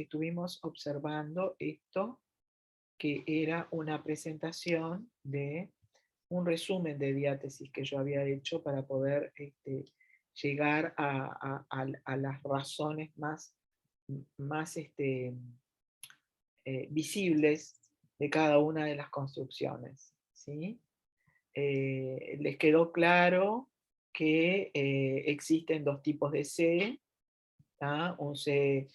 estuvimos observando esto, que era una presentación de un resumen de diátesis que yo había hecho para poder llegar a las razones más visibles de cada una de las construcciones, ¿sí? Les quedó claro que existen dos tipos de C, ¿tá? Un C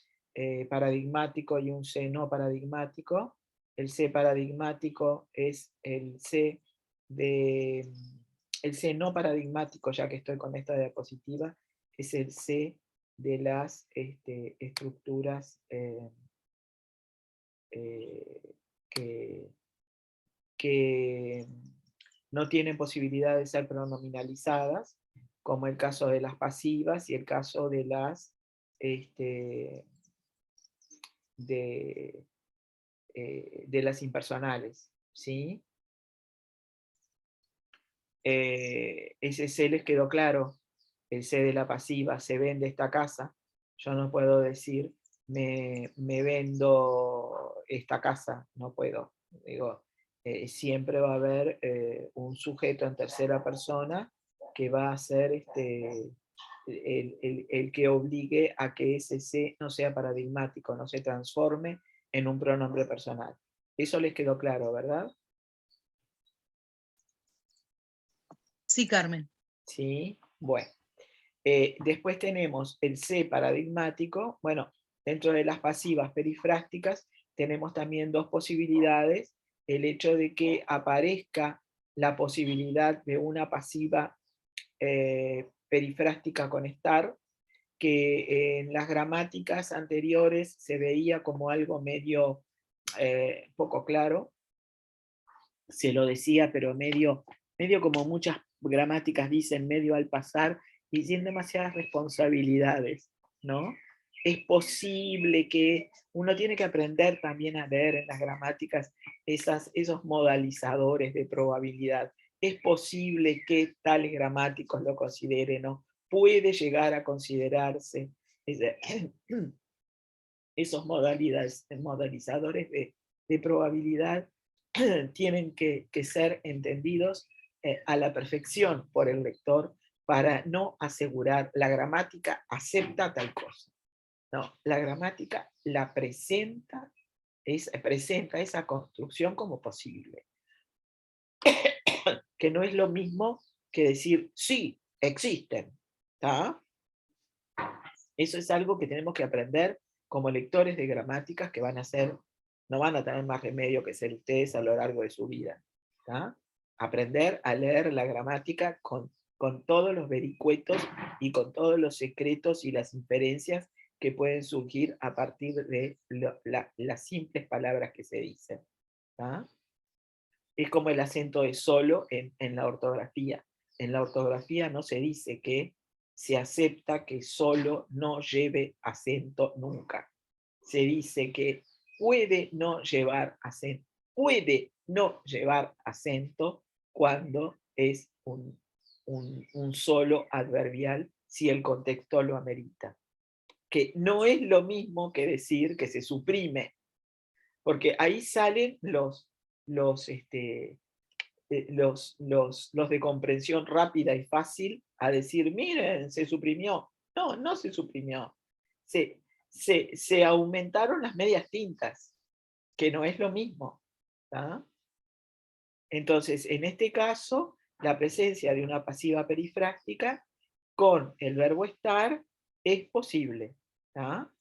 paradigmático y un C no paradigmático. El C paradigmático es el C no paradigmático, ya que estoy con esta diapositiva, es el C de las estructuras que no tienen posibilidad de ser pronominalizadas, como el caso de las pasivas y el caso de las de las impersonales, ¿sí? Ese C les quedó claro, el C de la pasiva, se vende esta casa, yo no puedo decir, me vendo esta casa, no puedo, digo, siempre va a haber un sujeto en tercera persona que va a ser el que obligue a que ese C no sea paradigmático, no se transforme en un pronombre personal. Eso les quedó claro, ¿verdad? Sí, Carmen. Sí, bueno. Después tenemos el C paradigmático. Bueno, dentro de las pasivas perifrásticas tenemos también dos posibilidades. El hecho de que aparezca la posibilidad de una pasiva perifrástica con estar, que en las gramáticas anteriores se veía como algo medio poco claro. Se lo decía, pero medio como muchas gramáticas dicen, medio al pasar, y sin demasiadas responsabilidades, ¿no? Es posible que uno tiene que aprender también a leer en las gramáticas esos modalizadores de probabilidad. Es posible que tales gramáticos lo consideren, ¿no? Puede llegar a considerarse esos modalizadores de probabilidad tienen que ser entendidos a la perfección por el lector para no asegurar la gramática acepta tal cosa. No, la gramática la presenta esa construcción como posible. Que no es lo mismo que decir sí, existen. ¿Tá? Eso es algo que tenemos que aprender como lectores de gramáticas que van a ser, no van a tener más remedio que ser ustedes a lo largo de su vida. ¿Tá? Aprender a leer la gramática con todos los vericuetos y con todos los secretos y las inferencias que pueden surgir a partir de las simples palabras que se dicen. ¿Tá? Es como el acento de solo en la ortografía. En la ortografía no se dice que se acepta que solo no lleve acento nunca. Se dice que puede no llevar acento, cuando es un solo adverbial si el contexto lo amerita. Que no es lo mismo que decir que se suprime, porque ahí salen los de comprensión rápida y fácil a decir, miren, se suprimió. No, no se suprimió. Se aumentaron las medias tintas, que no es lo mismo. ¿Tá? Entonces, en este caso, la presencia de una pasiva perifrástica con el verbo estar es posible. ¿Tá?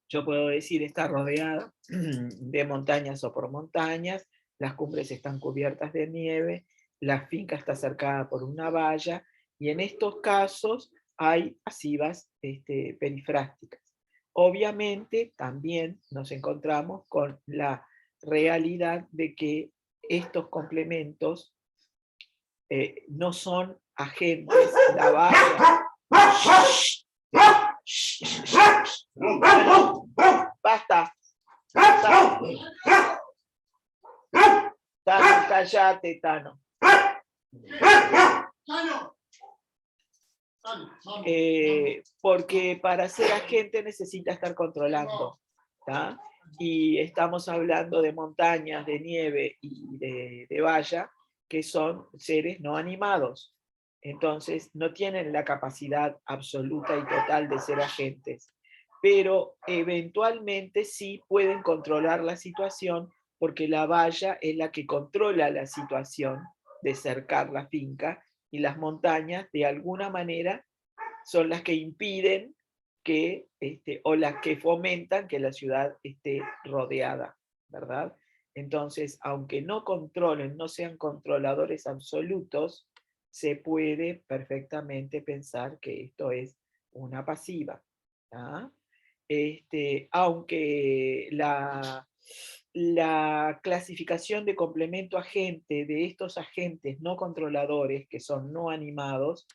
Yo puedo decir está rodeada de montañas o por montañas, las cumbres están cubiertas de nieve, la finca está cercada por una valla, y en estos casos hay pasivas perifrásticas. Obviamente también nos encontramos con la realidad de que estos complementos no son agentes, la valla. Basta. Tano, callate, Tano. porque para ser agente necesita estar controlando, ¿tá? Y estamos hablando de montañas, de nieve y de valla, que son seres no animados. Entonces no tienen la capacidad absoluta y total de ser agentes, pero eventualmente sí pueden controlar la situación, porque la valla es la que controla la situación de cercar la finca, y las montañas de alguna manera son las que impiden que, o las que fomentan que la ciudad esté rodeada, ¿verdad? Entonces, aunque no controlen, no sean controladores absolutos, se puede perfectamente pensar que esto es una pasiva. ¿Ah? Aunque la clasificación de complemento agente de estos agentes no controladores, que son no animados,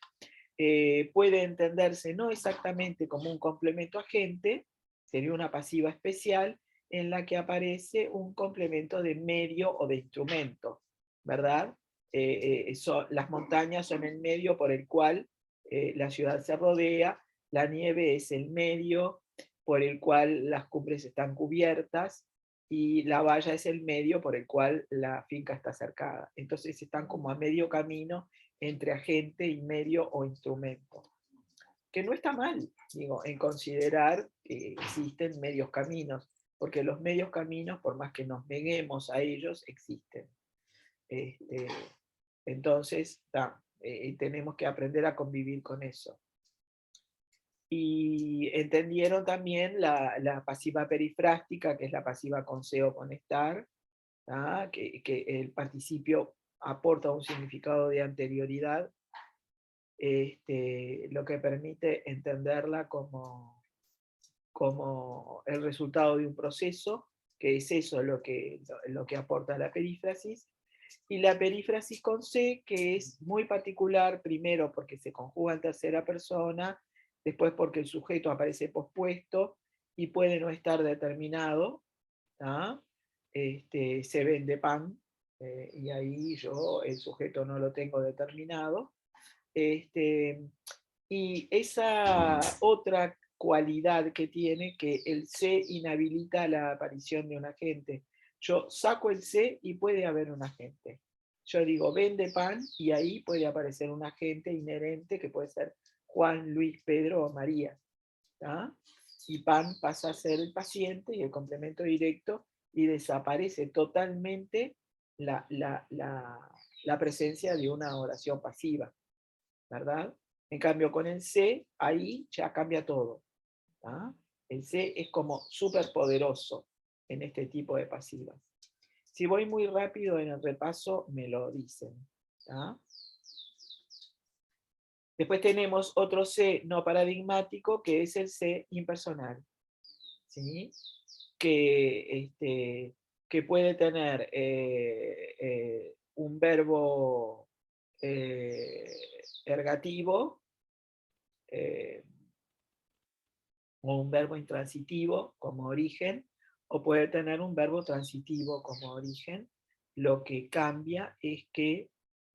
puede entenderse no exactamente como un complemento agente, sería una pasiva especial en la que aparece un complemento de medio o de instrumento, ¿verdad? Las montañas son el medio por el cual la ciudad se rodea, la nieve es el medio por el cual las cumbres están cubiertas, y la valla es el medio por el cual la finca está cercada. Entonces están como a medio camino entre agente y medio o instrumento. Que no está mal, digo, en considerar que existen medios caminos, porque los medios caminos, por más que nos neguemos a ellos, existen. Entonces, tenemos que aprender a convivir con eso. Y entendieron también la pasiva perifrástica, que es la pasiva con se o con estar, que el participio aporta un significado de anterioridad, lo que permite entenderla como el resultado de un proceso, que es eso lo que aporta la perífrasis. Y la perífrasis con se, que es muy particular, primero porque se conjuga en tercera persona, después porque el sujeto aparece pospuesto y puede no estar determinado. Se vende pan, y ahí yo el sujeto no lo tengo determinado. Y esa otra cualidad que tiene, que el se inhabilita la aparición de un agente. Yo saco el se y puede haber un agente. Yo digo, vende pan, y ahí puede aparecer un agente inherente que puede ser Juan, Luis, Pedro o María. ¿tá? Y pan pasa a ser el paciente y el complemento directo, y desaparece totalmente la presencia de una oración pasiva, ¿verdad? En cambio, con el se, ahí ya cambia todo. ¿tá? El se es como súper poderoso en este tipo de pasivas. Si voy muy rápido en el repaso, me lo dicen. ¿tá? Después tenemos otro se no paradigmático, que es el se impersonal. ¿sí? Que puede tener un verbo ergativo, o un verbo intransitivo como origen, o puede tener un verbo transitivo como origen. Lo que cambia es que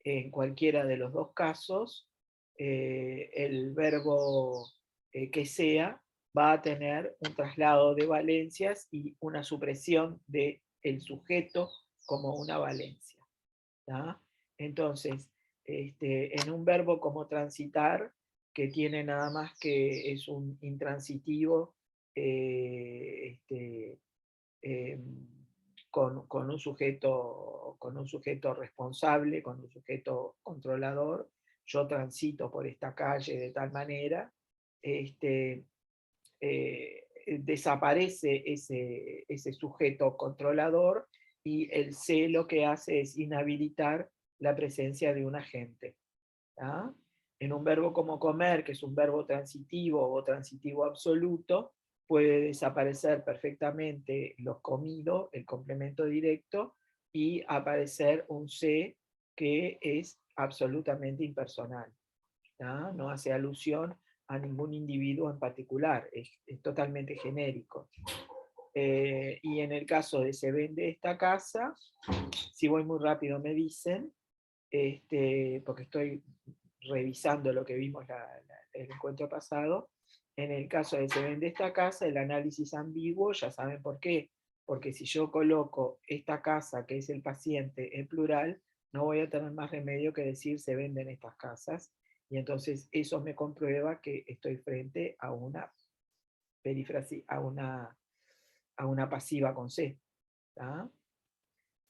en cualquiera de los dos casos, el verbo que sea va a tener un traslado de valencias y una supresión del sujeto como una valencia. ¿tá? Entonces, en un verbo como transitar, que tiene nada más que es un intransitivo, con un sujeto responsable, con un sujeto controlador. Yo transito por esta calle de tal manera, desaparece ese sujeto controlador, y el se lo que hace es inhabilitar la presencia de un agente. ¿tá? En un verbo como comer, que es un verbo transitivo o transitivo absoluto, puede desaparecer perfectamente los comido, el complemento directo, y aparecer un se que es absolutamente impersonal. ¿tá? No hace alusión a ningún individuo en particular, es totalmente genérico. Y en el caso de se vende esta casa, si voy muy rápido me dicen, porque estoy revisando lo que vimos el encuentro pasado, en el caso de se vende esta casa, el análisis ambiguo, ya saben por qué. Porque si yo coloco esta casa, que es el paciente, en plural, no voy a tener más remedio que decir se venden estas casas, y entonces eso me comprueba que estoy frente a una perífrasis, a una pasiva con C. ¿tá?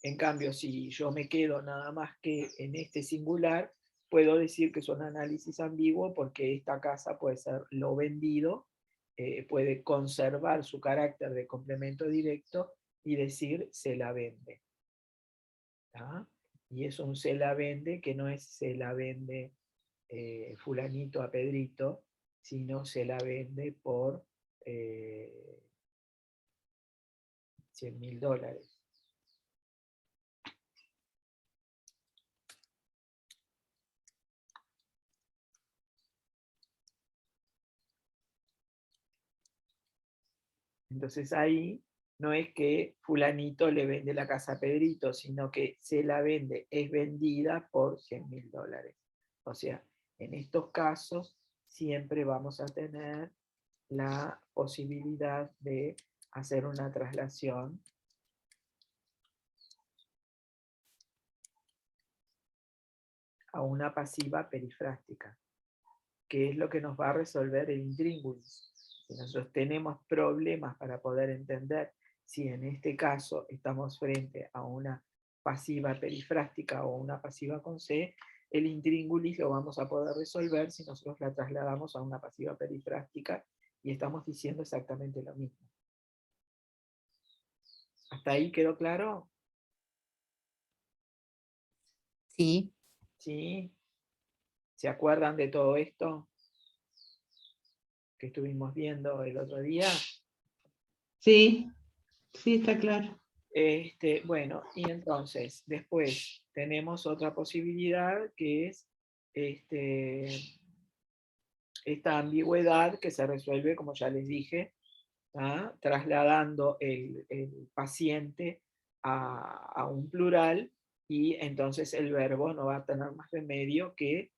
En cambio, si yo me quedo nada más que en este singular, puedo decir que es un análisis ambiguo porque esta casa puede ser lo vendido, puede conservar su carácter de complemento directo y decir se la vende. ¿tá? Y es un se la vende que no es se la vende fulanito a Pedrito, sino se la vende por $100.000. Entonces ahí no es que fulanito le vende la casa a Pedrito, sino que se la vende, es vendida por $100.000. O sea, en estos casos siempre vamos a tener la posibilidad de hacer una traslación a una pasiva perifrástica, que es lo que nos va a resolver el intríngulis. Si nosotros tenemos problemas para poder entender si en este caso estamos frente a una pasiva perifrástica o una pasiva con C, el intríngulis lo vamos a poder resolver si nosotros la trasladamos a una pasiva perifrástica y estamos diciendo exactamente lo mismo. ¿Hasta ahí quedó claro? Sí. ¿Sí? ¿Se acuerdan de todo esto que estuvimos viendo el otro día? Sí, sí, está claro. Bueno, y entonces, después tenemos otra posibilidad que es esta ambigüedad que se resuelve, como ya les dije, trasladando el paciente a un plural, y entonces el verbo no va a tener más remedio que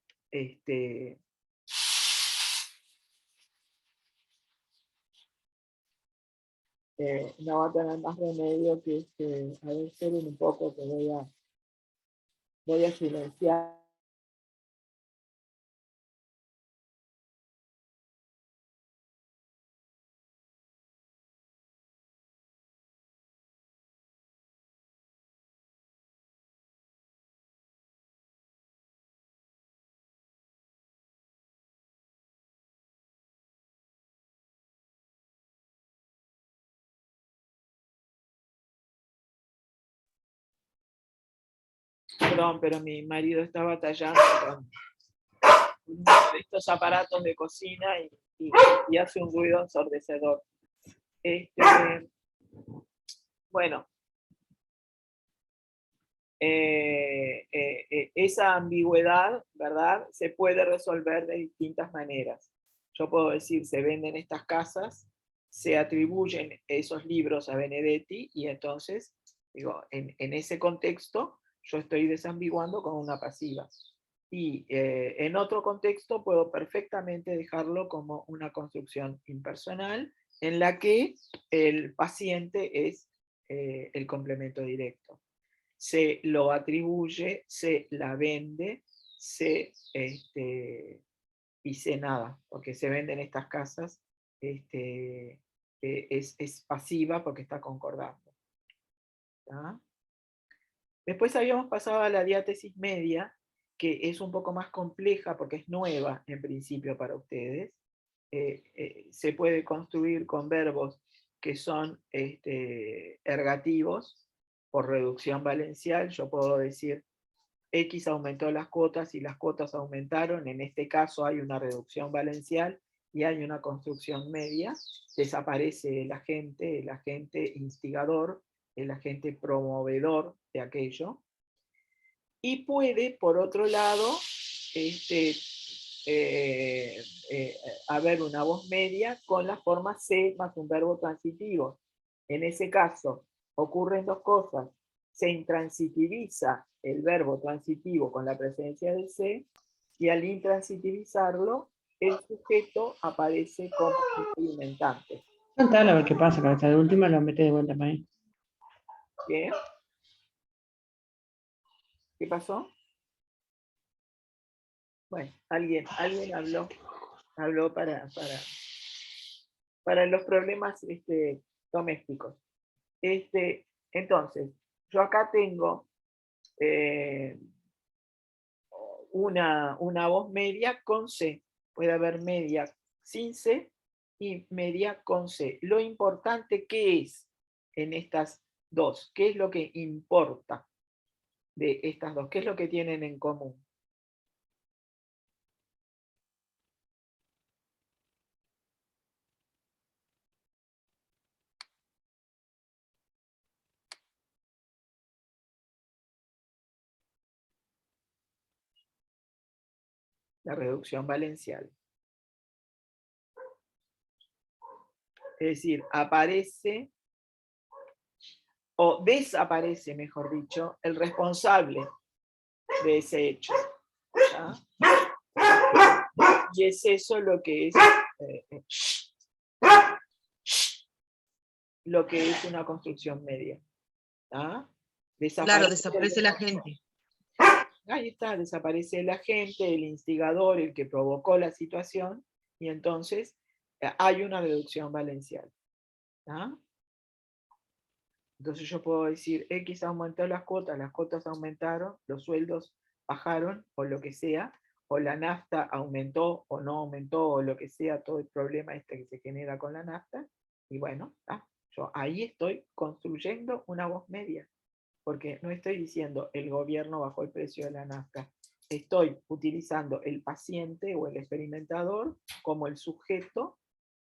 no va a tener más remedio que a ver, esperen un poco que voy a silenciar. Perdón, pero mi marido está batallando con uno de estos aparatos de cocina y hace un ruido ensordecedor. Bueno, esa ambigüedad, ¿verdad? Se puede resolver de distintas maneras. Yo puedo decir, se venden estas casas, se atribuyen esos libros a Benedetti, y entonces, digo, en ese contexto, yo estoy desambiguando con una pasiva. Y en otro contexto puedo perfectamente dejarlo como una construcción impersonal en la que el paciente es el complemento directo. Se lo atribuye, se la vende, y se nada, porque se venden estas casas, es pasiva porque está concordando. ¿tá? Después habíamos pasado a la diátesis media, que es un poco más compleja porque es nueva en principio para ustedes. Se puede construir con verbos que son ergativos por reducción valencial. Yo puedo decir X aumentó las cuotas y las cuotas aumentaron. En este caso hay una reducción valencial y hay una construcción media. Desaparece el agente instigador, el agente promovedor de aquello. Y puede, por otro lado, haber una voz media con la forma C más un verbo transitivo. En ese caso, ocurren dos cosas. Se intransitiviza el verbo transitivo con la presencia del C, Y al intransitivizarlo, el sujeto aparece como experimentante. Contale a ver qué pasa, que hasta de última lo mete de vuelta para ahí. ¿Qué? ¿Qué pasó? Bueno, alguien habló para los problemas domésticos. Entonces, yo acá tengo una voz media con C. Puede haber media sin C y media con C. Lo importante, ¿qué es en estas dos? ¿Qué es lo que importa de estas dos? ¿Qué es lo que tienen en común? La reducción valencial. Es decir, aparece o desaparece, mejor dicho, el responsable de ese hecho. ¿Ya? Y es eso lo que es una construcción media. ¿Ah? Claro, desaparece la gente. Ahí está, desaparece el agente, el instigador, el que provocó la situación, y entonces hay una reducción valencial. ¿Ah? Entonces yo puedo decir, X aumentó las cuotas aumentaron, los sueldos bajaron, o lo que sea, o la nafta aumentó o no aumentó, o lo que sea, todo el problema este que se genera con la nafta, y bueno, yo ahí estoy construyendo una voz media, porque no estoy diciendo el gobierno bajó el precio de la nafta, estoy utilizando el paciente o el experimentador como el sujeto,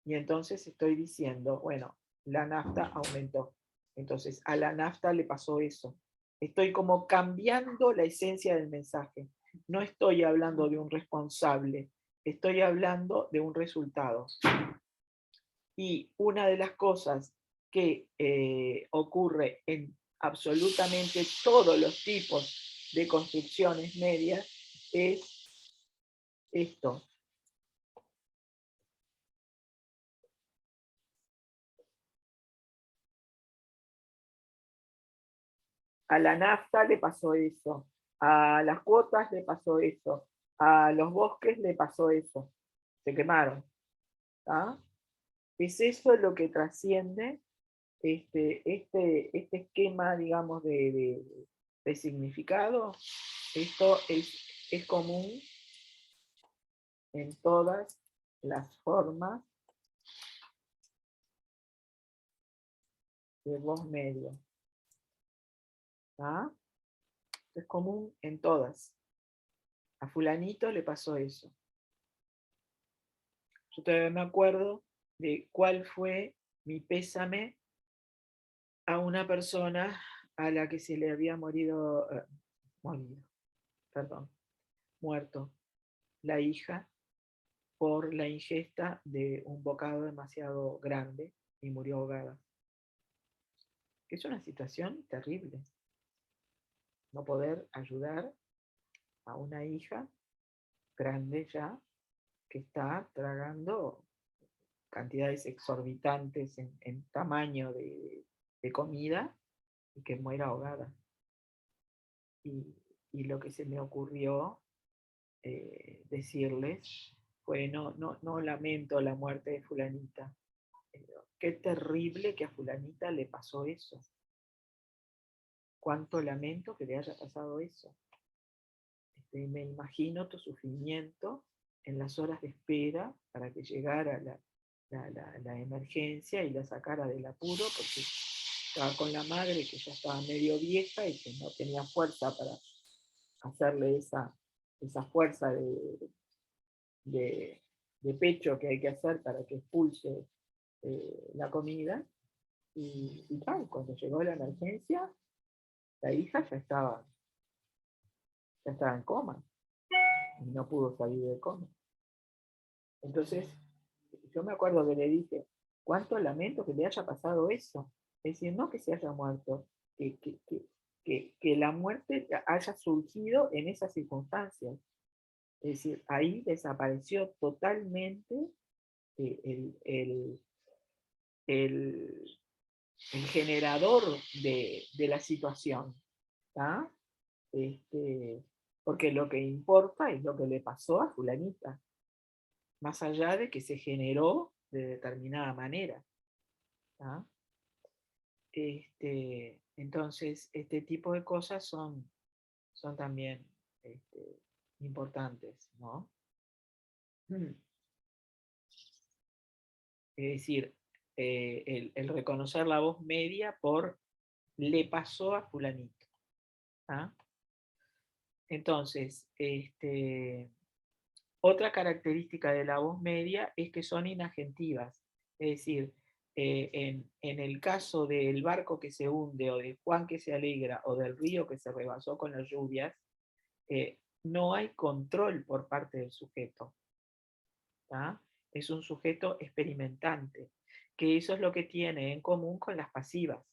y entonces estoy diciendo, bueno, la nafta aumentó. Entonces, a la nafta le pasó eso. Estoy como cambiando la esencia del mensaje. No estoy hablando de un responsable, estoy hablando de un resultado. Y una de las cosas que ocurre en absolutamente todos los tipos de construcciones medias es esto. A la nafta le pasó eso, a las cuotas le pasó eso, a los bosques le pasó eso, se quemaron. ¿Ah? Es eso lo que trasciende este esquema, digamos, de significado. Esto es común en todas las formas de voz media. ¿Ah? Es común en todas. A fulanito le pasó eso. Yo todavía me acuerdo de cuál fue mi pésame a una persona a la que se le había muerto la hija por la ingesta de un bocado demasiado grande y murió ahogada. Es una situación terrible. No poder ayudar a una hija grande ya que está tragando cantidades exorbitantes en tamaño de comida y que muera ahogada. Y lo que se me ocurrió decirles fue, no lamento la muerte de fulanita. Qué terrible que a fulanita le pasó eso. Cuánto lamento que le haya pasado eso. Me imagino tu sufrimiento en las horas de espera para que llegara la emergencia y la sacara del apuro, porque estaba con la madre que ya estaba medio vieja y que no tenía fuerza para hacerle esa fuerza de pecho que hay que hacer para que expulse la comida. Y tal, cuando llegó la emergencia, la hija ya estaba en coma y no pudo salir del coma. Entonces, yo me acuerdo que le dije, cuánto lamento que le haya pasado eso. Es decir, no que se haya muerto, que la muerte haya surgido en esas circunstancias. Es decir, ahí desapareció totalmente el, el- el- el generador de la situación. ¿Tá? Porque lo que importa es lo que le pasó a fulanita, más allá de que se generó de determinada manera. ¿Tá? Entonces, este tipo de cosas son también importantes, ¿no? Es decir, el reconocer la voz media por le pasó a fulanito. ¿Ah? Entonces, otra característica de la voz media es que son inagentivas. Es decir, en el caso del barco que se hunde, o de Juan que se alegra, o del río que se rebasó con las lluvias, no hay control por parte del sujeto. ¿Tá? Es un sujeto experimentante, que eso es lo que tiene en común con las pasivas.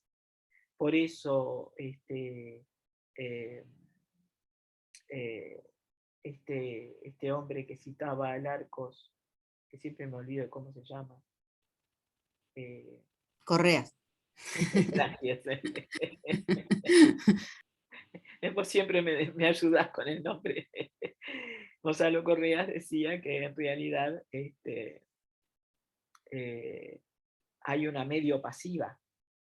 Por eso, eh, este hombre que citaba al Arcos, que siempre me olvido de cómo se llama. Correas. Gracias. Vos siempre me ayudás con el nombre. Gonzalo Correas decía que en realidad hay una medio pasiva,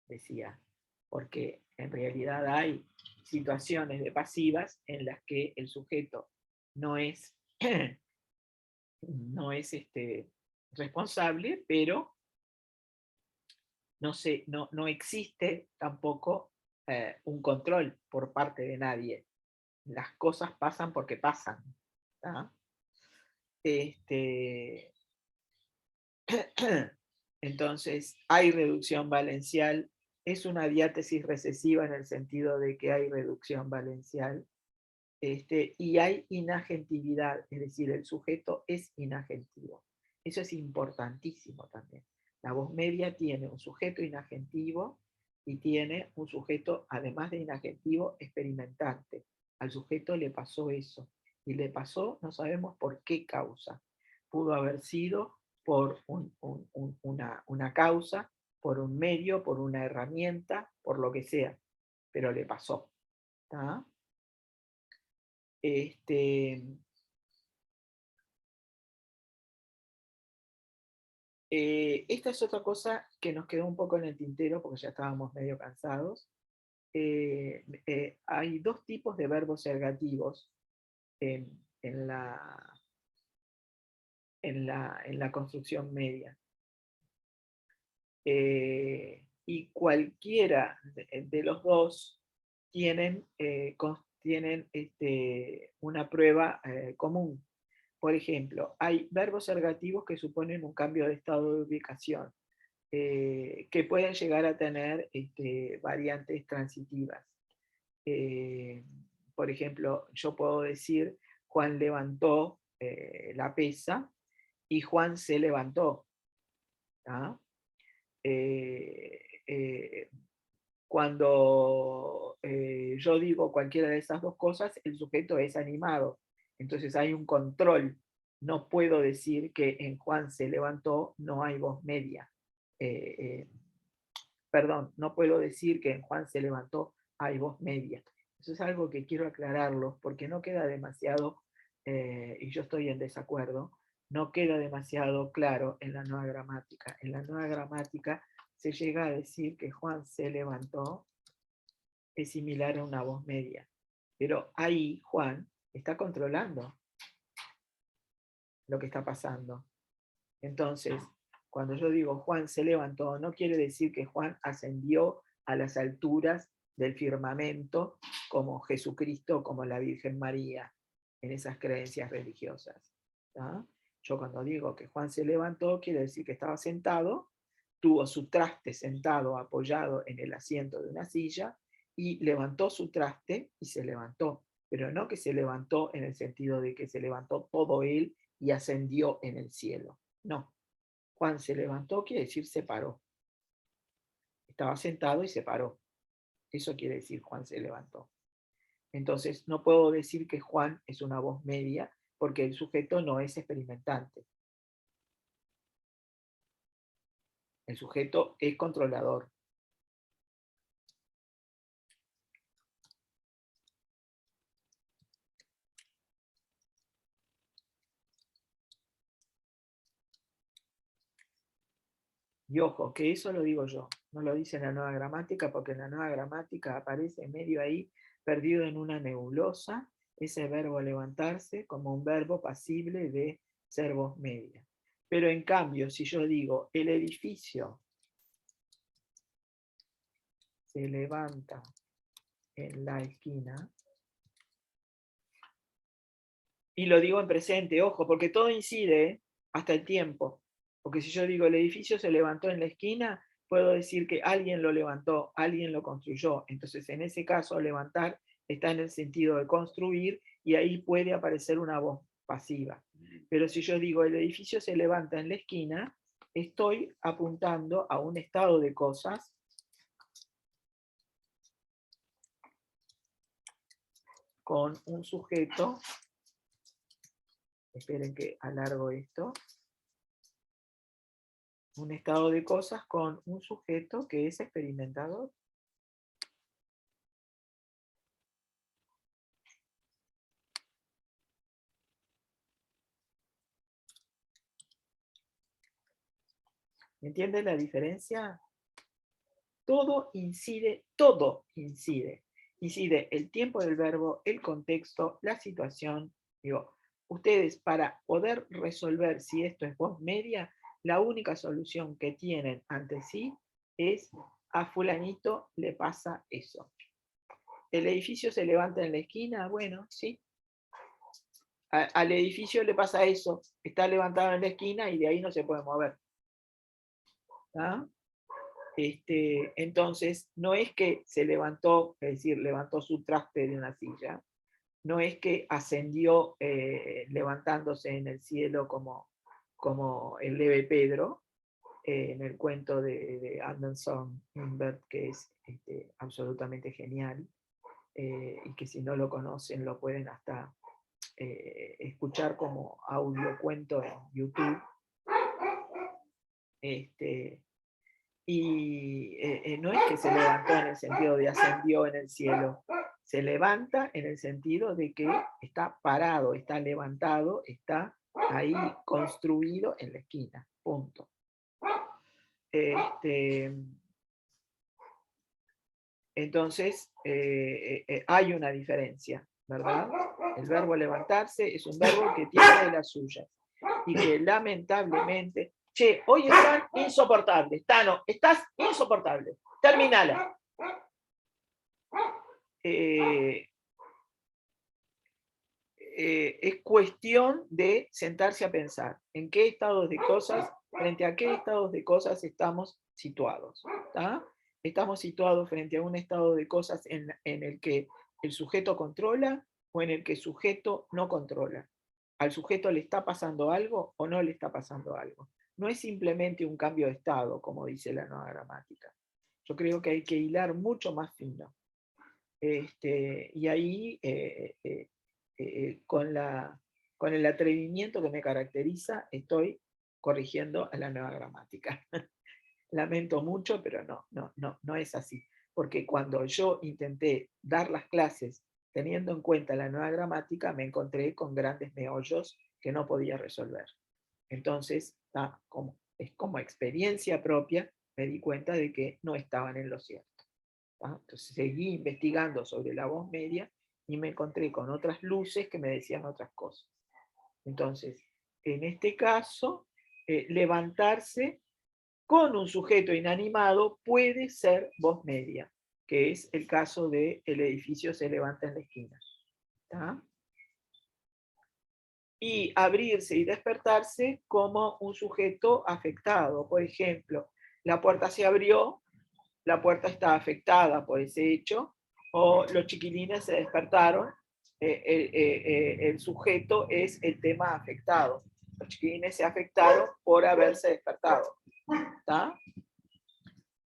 decía, porque en realidad hay situaciones de pasivas en las que el sujeto no es, no es responsable, pero no existe tampoco un control por parte de nadie. Las cosas pasan porque pasan. ¿Tá? Entonces, hay reducción valencial. Es una diátesis recesiva en el sentido de que hay reducción valencial. Y hay inagentividad, es decir, el sujeto es inagentivo. Eso es importantísimo también. La voz media tiene un sujeto inagentivo y tiene un sujeto, además de inagentivo, experimentante. Al sujeto le pasó eso. Y le pasó, no sabemos por qué causa. Pudo haber sido por una causa, por un medio, por una herramienta, por lo que sea, pero le pasó. ¿Tá? Esta es otra cosa que nos quedó un poco en el tintero porque ya estábamos medio cansados. Hay dos tipos de verbos ergativos en la construcción media. Y cualquiera de los dos tienen una prueba común. Por ejemplo, hay verbos ergativos que suponen un cambio de estado de ubicación, que pueden llegar a tener variantes transitivas. Por ejemplo, yo puedo decir, Juan levantó la pesa y Juan se levantó. ¿Ah? Cuando yo digo cualquiera de esas dos cosas, el sujeto es animado. Entonces hay un control. No puedo decir que en Juan se levantó, no hay voz media. Perdón, no puedo decir que en Juan se levantó, hay voz media. Eso es algo que quiero aclararlo porque no queda demasiado, y yo estoy en desacuerdo, no queda demasiado claro en la nueva gramática. En la nueva gramática se llega a decir que Juan se levantó, es similar a una voz media. Pero ahí Juan está controlando lo que está pasando. Entonces, cuando yo digo Juan se levantó, no quiere decir que Juan ascendió a las alturas del firmamento como Jesucristo, como la Virgen María, en esas creencias religiosas. ¿Tá? Yo cuando digo que Juan se levantó, quiere decir que estaba sentado, tuvo su traste sentado, apoyado en el asiento de una silla, y levantó su traste y se levantó. Pero no que se levantó en el sentido de que se levantó todo él y ascendió en el cielo. No. Juan se levantó quiere decir se paró. Estaba sentado y se paró. Eso quiere decir Juan se levantó. Entonces, no puedo decir que Juan es una voz media, porque el sujeto no es experimentante. El sujeto es controlador. Y ojo, que eso lo digo yo, no lo dice la nueva gramática, porque en la nueva gramática aparece medio ahí, perdido en una nebulosa, ese verbo levantarse como un verbo pasible de ser voz media. Pero en cambio, si yo digo, el edificio se levanta en la esquina, y lo digo en presente, ojo, porque todo incide hasta el tiempo. Porque si yo digo el edificio se levantó en la esquina, puedo decir que alguien lo levantó, alguien lo construyó. Entonces, en ese caso, levantar está en el sentido de construir y ahí puede aparecer una voz pasiva. Pero si yo digo el edificio se levanta en la esquina, estoy apuntando a un estado de cosas con un sujeto. Esperen que alargo esto. Un estado de cosas con un sujeto que es experimentador. ¿Entienden la diferencia? Todo incide, todo incide. Incide el tiempo del verbo, el contexto, la situación. Digo, ustedes para poder resolver si esto es voz media, la única solución que tienen ante sí es a fulanito le pasa eso. ¿El edificio se levanta en la esquina? Bueno, sí. Al edificio le pasa eso, está levantado en la esquina y de ahí no se puede mover. ¿Ah? Entonces, no es que se levantó, es decir, levantó su traste de una silla, no es que ascendió levantándose en el cielo como el leve Pedro, en el cuento de Anderson Humbert, que es absolutamente genial, y que si no lo conocen lo pueden hasta escuchar como audiocuento en YouTube. Y no es que se levantó en el sentido de ascendió en el cielo, se levanta en el sentido de que está parado, está levantado, está ahí construido en la esquina, punto. Entonces, hay una diferencia, ¿verdad? El verbo levantarse es un verbo que tiene de las suyas y que lamentablemente, che, hoy están insoportables, Tano, estás insoportable, terminala. Es cuestión de sentarse a pensar en qué estados de cosas, frente a qué estados de cosas estamos situados. ¿Tá? Estamos situados frente a un estado de cosas en el que el sujeto controla o en el que el sujeto no controla. ¿Al sujeto le está pasando algo o no le está pasando algo? No es simplemente un cambio de estado, como dice la nueva gramática. Yo creo que hay que hilar mucho más fino. Y ahí, con el atrevimiento que me caracteriza, estoy corrigiendo a la nueva gramática. Lamento mucho, pero no es así. Porque cuando yo intenté dar las clases teniendo en cuenta la nueva gramática, me encontré con grandes meollos que no podía resolver. Entonces, es como experiencia propia, me di cuenta de que no estaban en lo cierto. Entonces seguí investigando sobre la voz media y me encontré con otras luces que me decían otras cosas. Entonces, en este caso, levantarse con un sujeto inanimado puede ser voz media, que es el caso de el edificio se levanta en la esquina. ¿Tá? Y abrirse y despertarse como un sujeto afectado. Por ejemplo, la puerta se abrió, la puerta está afectada por ese hecho, o los chiquilines se despertaron, el sujeto es el tema afectado. Los chiquilines se afectaron por haberse despertado. ¿Tá?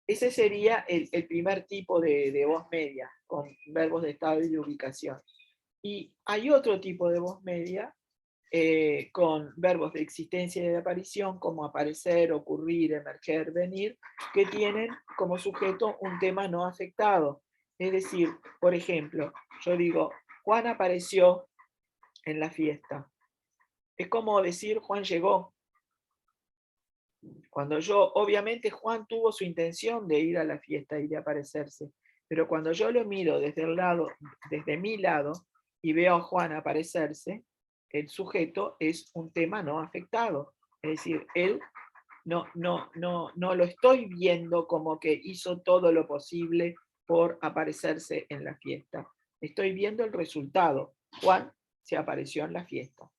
Ese sería el primer tipo de voz media, con verbos de estado y de ubicación. Y hay otro tipo de voz media con verbos de existencia y de aparición, como aparecer, ocurrir, emerger, venir, que tienen como sujeto un tema no afectado. Es decir, por ejemplo, yo digo, Juan apareció en la fiesta. Es como decir, Juan llegó. Cuando yo, obviamente Juan tuvo su intención de ir a la fiesta y de aparecerse, pero cuando yo lo miro desde mi lado, y veo a Juan aparecerse, el sujeto es un tema no afectado. Es decir, él no lo estoy viendo como que hizo todo lo posible por aparecerse en la fiesta. Estoy viendo el resultado. Juan se apareció en la fiesta.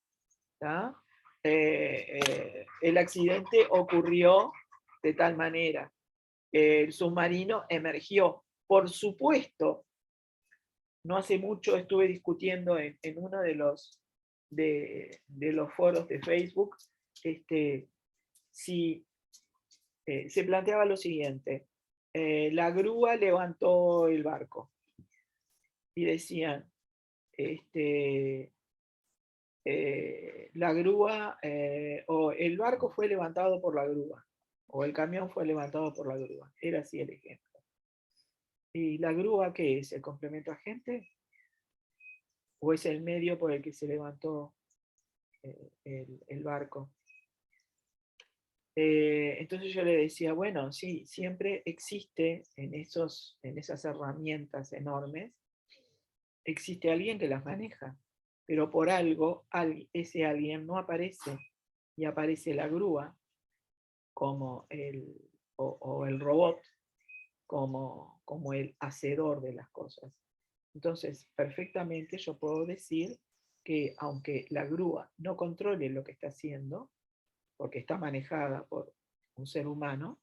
¿Tá? El accidente ocurrió de tal manera. El submarino emergió. Por supuesto, no hace mucho estuve discutiendo en uno de los foros de Facebook, si se planteaba lo siguiente. La grúa levantó el barco y decían, la grúa, o el barco fue levantado por la grúa, o el camión fue levantado por la grúa. Era así el ejemplo. ¿Y la grúa qué es? ¿El complemento agente? ¿O es el medio por el que se levantó el barco? Entonces yo le decía, bueno, sí, siempre existe en esas herramientas enormes, existe alguien que las maneja, pero por algo ese alguien no aparece y aparece la grúa como o el robot como el hacedor de las cosas. Entonces, perfectamente yo puedo decir que aunque la grúa no controle lo que está haciendo, porque está manejada por un ser humano,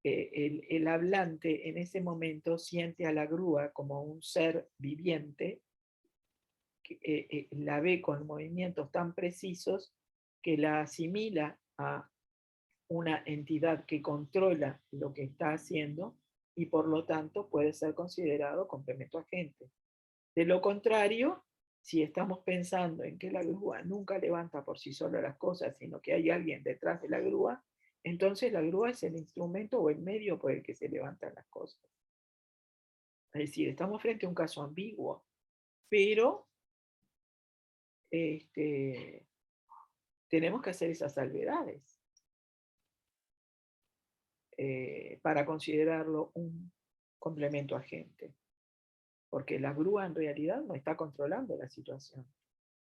el hablante en ese momento siente a la grúa como un ser viviente, la ve con movimientos tan precisos que la asimila a una entidad que controla lo que está haciendo y por lo tanto puede ser considerado complemento agente. De lo contrario, si estamos pensando en que la grúa nunca levanta por sí sola las cosas, sino que hay alguien detrás de la grúa, entonces la grúa es el instrumento o el medio por el que se levantan las cosas. Es decir, estamos frente a un caso ambiguo, pero tenemos que hacer esas salvedades para considerarlo un complemento agente. Porque la grúa en realidad no está controlando la situación.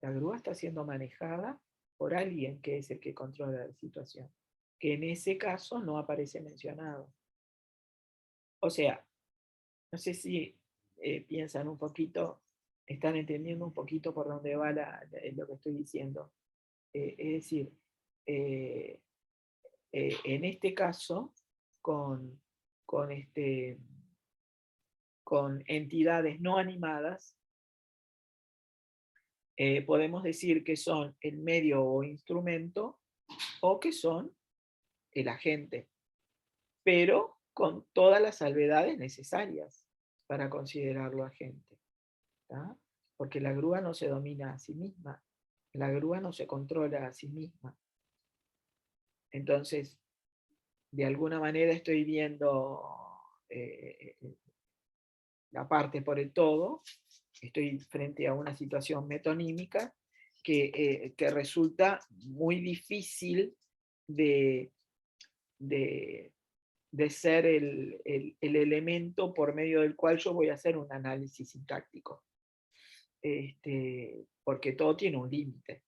La grúa está siendo manejada por alguien que es el que controla la situación, que en ese caso no aparece mencionado. O sea, no sé si piensan un poquito, están entendiendo un poquito por dónde va lo que estoy diciendo. Es decir, en este caso, con entidades no animadas, podemos decir que son el medio o instrumento o que son el agente, pero con todas las salvedades necesarias para considerarlo agente. ¿Tá? Porque la grúa no se domina a sí misma, la grúa no se controla a sí misma. Entonces, de alguna manera estoy viendo la parte por el todo, estoy frente a una situación metonímica que resulta muy difícil de ser el elemento por medio del cual yo voy a hacer un análisis sintáctico. Porque todo tiene un límite.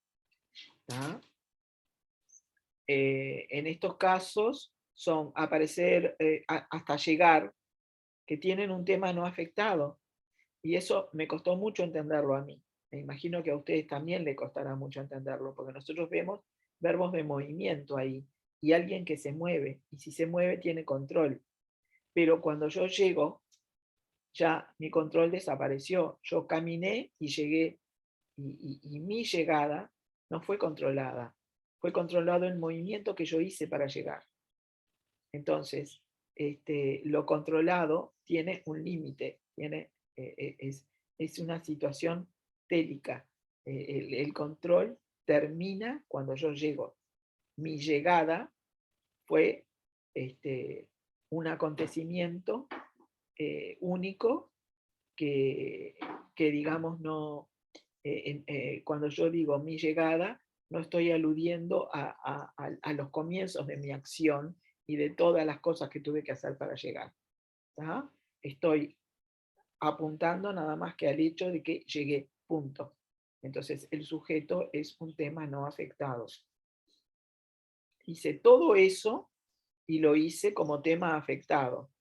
En estos casos son aparecer hasta llegar, que tienen un tema no afectado. Y eso me costó mucho entenderlo a mí. Me imagino que a ustedes también les costará mucho entenderlo, porque nosotros vemos verbos de movimiento ahí, y alguien que se mueve, y si se mueve tiene control. Pero cuando yo llego, ya mi control desapareció. Yo caminé y llegué, y mi llegada no fue controlada. Fue controlado el movimiento que yo hice para llegar. Entonces, lo controlado tiene un límite, es una situación télica. El control termina cuando yo llego. Mi llegada fue un acontecimiento único que digamos, no, cuando yo digo mi llegada, no estoy aludiendo a los comienzos de mi acción y de todas las cosas que tuve que hacer para llegar. ¿Tá? Estoy apuntando nada más que al hecho de que llegué, punto. Entonces el sujeto es un tema no afectado. Hice todo eso y lo hice como tema afectado.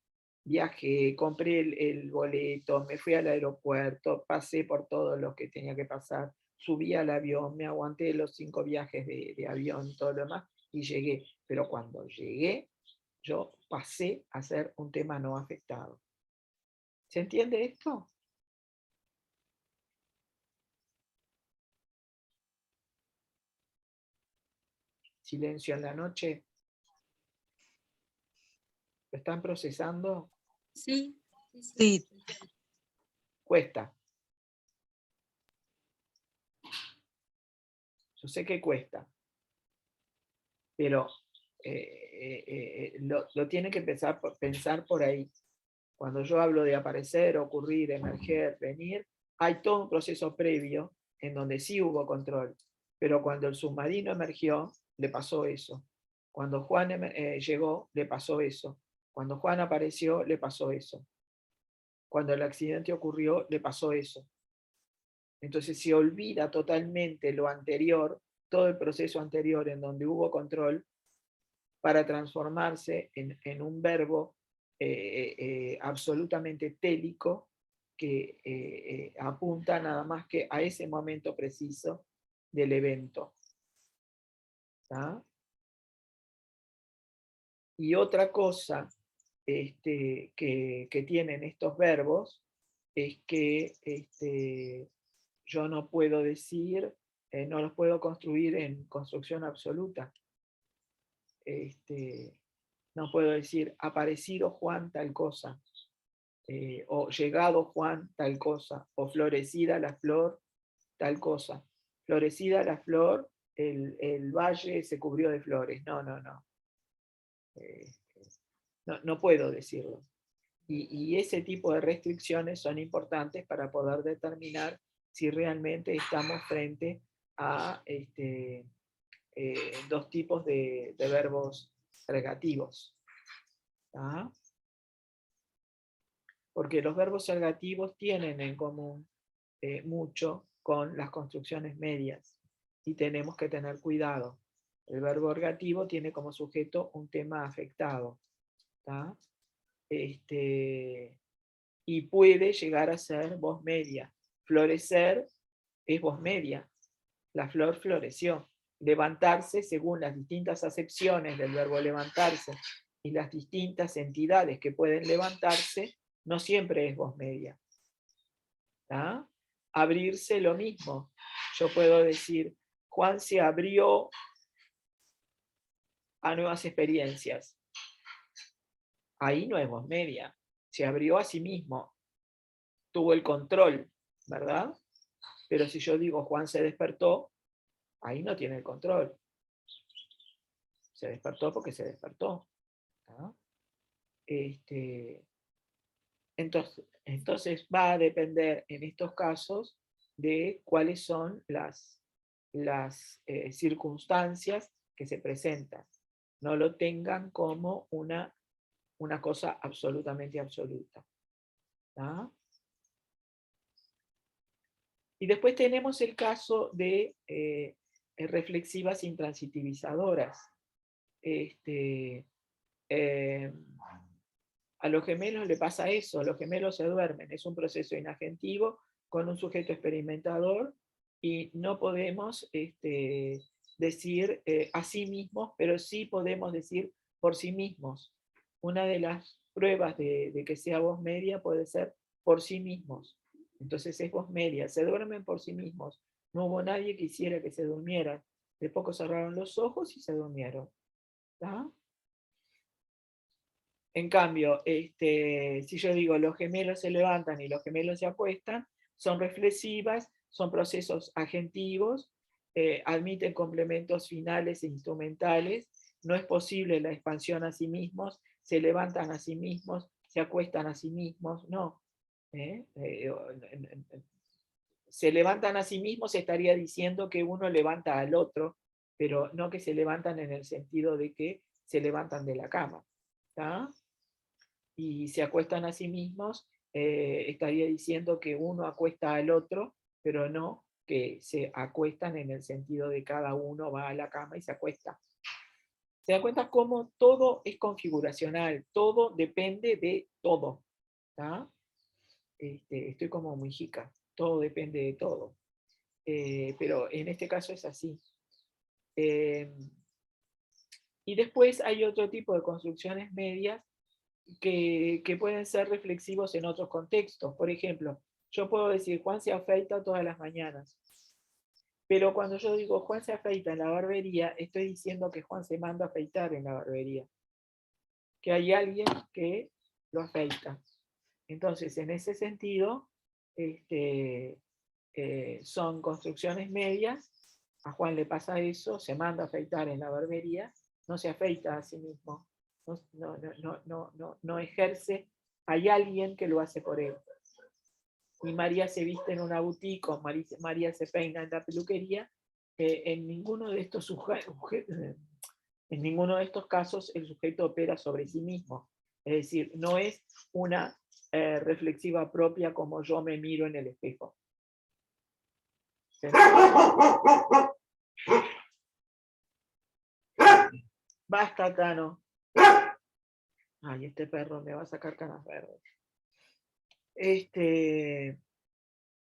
Viajé, compré el boleto, me fui al aeropuerto, pasé por todo lo que tenía que pasar, subí al avión, me aguanté los 5 viajes de avión y todo lo demás, y llegué. Pero cuando llegué, yo pasé a ser un tema no afectado. ¿Se entiende esto? Silencio en la noche. ¿Lo están procesando? Sí. Sí. Cuesta. Yo sé que cuesta. Pero lo tiene que pensar por ahí. Cuando yo hablo de aparecer, ocurrir, emerger, venir, hay todo un proceso previo en donde sí hubo control. Pero cuando el submarino emergió, le pasó eso. Cuando Juan llegó, le pasó eso. Cuando Juan apareció, le pasó eso. Cuando el accidente ocurrió, le pasó eso. Entonces se olvida totalmente lo anterior, todo el proceso anterior en donde hubo control, para transformarse en un verbo absolutamente télico que apunta nada más que a ese momento preciso del evento. ¿Tá? Y otra cosa que tienen estos verbos es que yo no puedo decir, no los puedo construir en construcción absoluta. No puedo decir aparecido Juan tal cosa, o llegado Juan tal cosa, o florecida la flor tal cosa. Florecida la flor, el valle se cubrió de flores. No, no, no. No puedo decirlo. Y ese tipo de restricciones son importantes para poder determinar si realmente estamos frente a dos tipos de verbos ergativos. ¿Ah? Porque los verbos ergativos tienen en común mucho con las construcciones medias y tenemos que tener cuidado. El verbo ergativo tiene como sujeto un tema afectado. ¿Tá? Y puede llegar a ser voz media. Florecer es voz media. La flor floreció. Levantarse, según las distintas acepciones del verbo levantarse y las distintas entidades que pueden levantarse, no siempre es voz media. ¿Tá? Abrirse, lo mismo. Yo puedo decir, Juan se abrió a nuevas experiencias. Ahí no es voz media. Se abrió a sí mismo. Tuvo el control, ¿verdad? Pero si yo digo Juan se despertó, ahí no tiene el control. Se despertó porque se despertó. ¿No? Entonces va a depender en estos casos de cuáles son las circunstancias que se presentan. No lo tengan como una cosa absolutamente absoluta. ¿No? Y después tenemos el caso de reflexivas intransitivizadoras. A los gemelos le pasa eso, los gemelos se duermen, es un proceso inagentivo con un sujeto experimentador y no podemos decir a sí mismos, pero sí podemos decir por sí mismos. Una de las pruebas de que sea voz media puede ser por sí mismos. Entonces es voz media, se duermen por sí mismos. No hubo nadie que quisiera que se durmieran. De poco cerraron los ojos y se durmieron. ¿Tá? En cambio, si yo digo los gemelos se levantan y los gemelos se acuestan, son reflexivas, son procesos agentivos, admiten complementos finales e instrumentales, no es posible la expansión a sí mismos, se levantan a sí mismos, se acuestan a sí mismos, no. Se levantan a sí mismos estaría diciendo que uno levanta al otro, pero no que se levantan en el sentido de que se levantan de la cama. ¿Tá? Y se acuestan a sí mismos, estaría diciendo que uno acuesta al otro, pero no que se acuestan en el sentido de cada uno va a la cama y se acuesta. Se da cuenta cómo todo es configuracional, todo depende de todo. ¿Tá? Estoy como Mujica, todo depende de todo. Pero en este caso es así. Y después hay otro tipo de construcciones medias que pueden ser reflexivos en otros contextos. Por ejemplo, yo puedo decir, Juan se afeita todas las mañanas. Pero cuando yo digo Juan se afeita en la barbería, estoy diciendo que Juan se manda a afeitar en la barbería. Que hay alguien que lo afeita. Entonces, en ese sentido, son construcciones medias. A Juan le pasa eso, se manda a afeitar en la barbería, no se afeita a sí mismo. No ejerce, hay alguien que lo hace por él. Y María se viste en una boutique, o María se peina en la peluquería, en ninguno de estos en ninguno de estos casos el sujeto opera sobre sí mismo. Es decir, no es una reflexiva propia como yo me miro en el espejo. Basta, Tano. Ay, este perro me va a sacar canas verdes.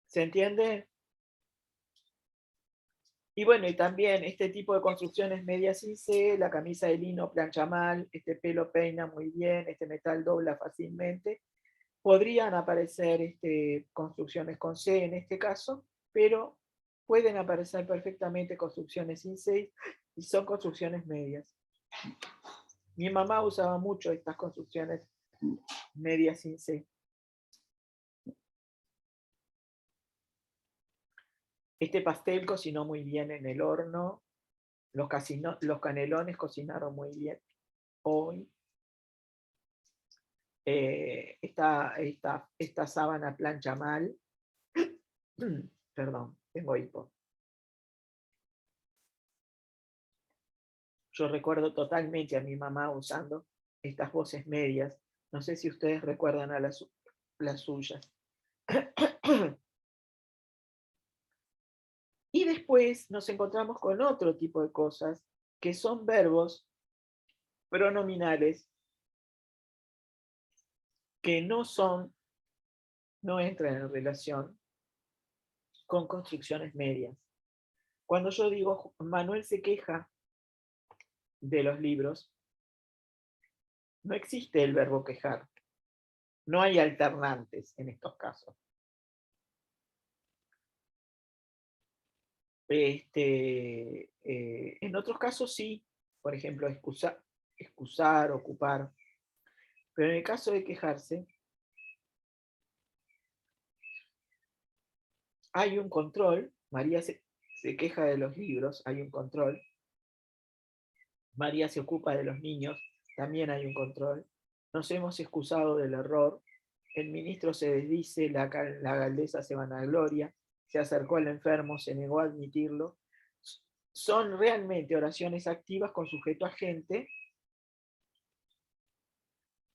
¿Se entiende? Y bueno, y también este tipo de construcciones medias sin C, la camisa de lino plancha mal, este pelo peina muy bien, este metal dobla fácilmente. Podrían aparecer construcciones con C en este caso, pero pueden aparecer perfectamente construcciones sin C y son construcciones medias. Mi mamá usaba mucho estas construcciones medias sin C. Este pastel cocinó muy bien en el horno. Los canelones cocinaron muy bien hoy. Esta sábana plancha mal. Perdón, tengo hipo. Yo recuerdo totalmente a mi mamá usando estas voces medias. No sé si ustedes recuerdan a las suyas. Y después nos encontramos con otro tipo de cosas, que son verbos pronominales que no entran en relación con construcciones medias. Cuando yo digo Manuel se queja de los libros, no existe el verbo quejar. No hay alternantes en estos casos. En otros casos sí, por ejemplo, excusar, ocupar. Pero en el caso de quejarse, hay un control. María se queja de los libros, hay un control. María se ocupa de los niños, también hay un control. Nos hemos excusado del error. El ministro se desdice, la alcaldesa se vanagloria, se acercó al enfermo, se negó a admitirlo. Son realmente oraciones activas con sujeto agente,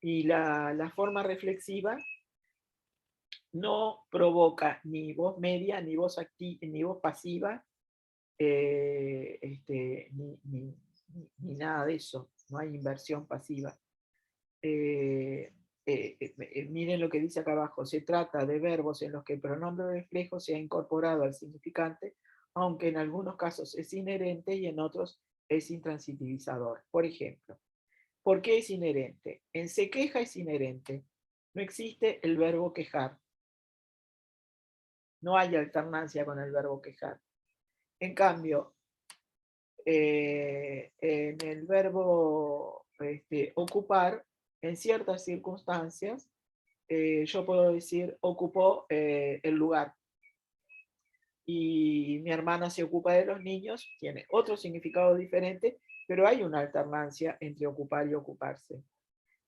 y la forma reflexiva no provoca ni voz media, ni voz pasiva, ni nada de eso. No hay inversión pasiva. Miren lo que dice acá abajo. Se trata de verbos en los que el pronombre reflejo se ha incorporado al significante, aunque en algunos casos es inherente y en otros es intransitivizador. Por ejemplo, ¿por qué es inherente? En se queja es inherente. No existe el verbo quejar. No hay alternancia con el verbo quejar. En cambio, en el verbo ocupar, en ciertas circunstancias, yo puedo decir ocupó el lugar. y mi hermana se ocupa de los niños, tiene otro significado diferente, pero hay una alternancia entre ocupar y ocuparse.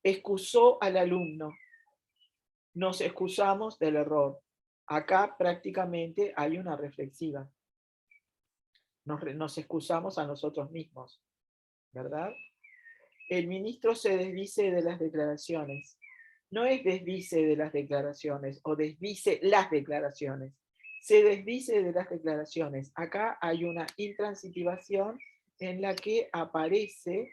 Excusó al alumno. Nos excusamos del error. Acá prácticamente hay una reflexiva. Nos excusamos a nosotros mismos, ¿verdad? El ministro se desdice de las declaraciones. No es desdice de las declaraciones o desdice las declaraciones. Se desdice de las declaraciones. Acá hay una intransitivación en la que aparece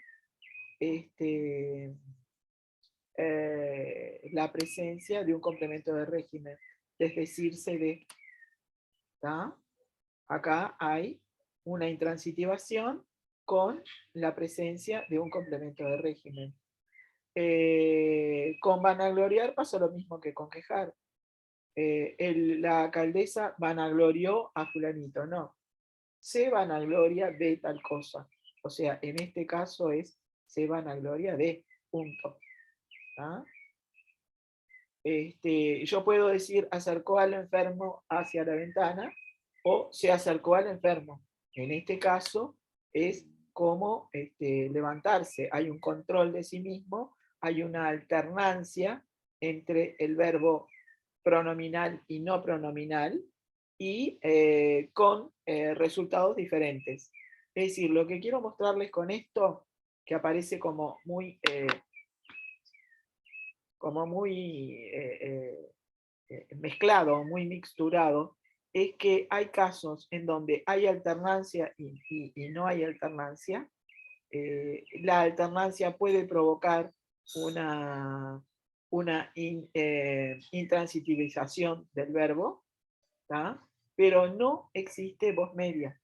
la presencia de un complemento de régimen. Desdecirse de. ¿Tá? Acá hay una intransitivación con la presencia de un complemento de régimen. Con vanagloriar pasa lo mismo que con quejar. La alcaldesa vanaglorió a fulanito, no. Se vanagloria de tal cosa. O sea, en este caso es se vanagloria de, punto. ¿Ah? Yo puedo decir acercó al enfermo hacia la ventana o se acercó al enfermo. En este caso es como levantarse. Hay un control de sí mismo, hay una alternancia entre el verbo pronominal y no pronominal y con resultados diferentes. Es decir, lo que quiero mostrarles con esto, que aparece como muy mezclado, muy mixturado, es que hay casos en donde hay alternancia y no hay alternancia. La alternancia puede provocar una intransitivización del verbo, ¿tá? Pero no existe voz media.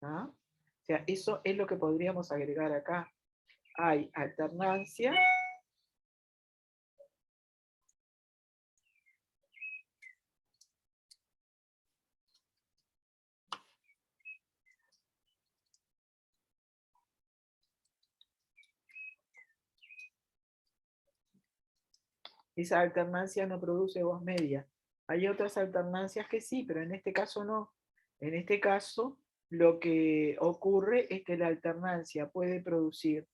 ¿Tá? O sea, eso es lo que podríamos agregar acá. Hay alternancia. Esa alternancia no produce voz media. Hay otras alternancias que sí, pero en este caso no. En este caso, lo que ocurre es que la alternancia puede producir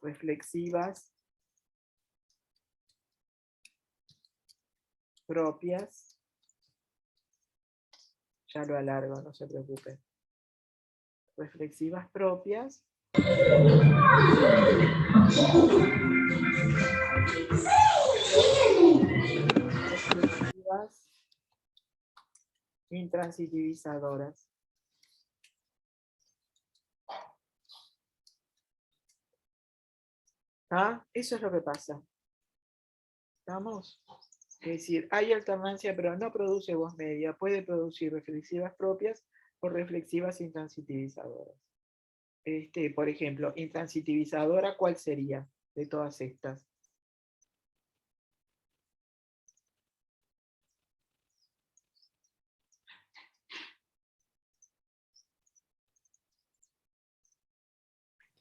reflexivas propias. Ya lo alargo, no se preocupen. Reflexivas propias. Reflexivas intransitivizadoras. ¿Ah? Eso es lo que pasa. ¿Estamos? Es decir, hay alternancia, pero no produce voz media. Puede producir reflexivas propias o reflexivas intransitivizadoras. Por ejemplo, intransitivizadora, ¿cuál sería de todas estas?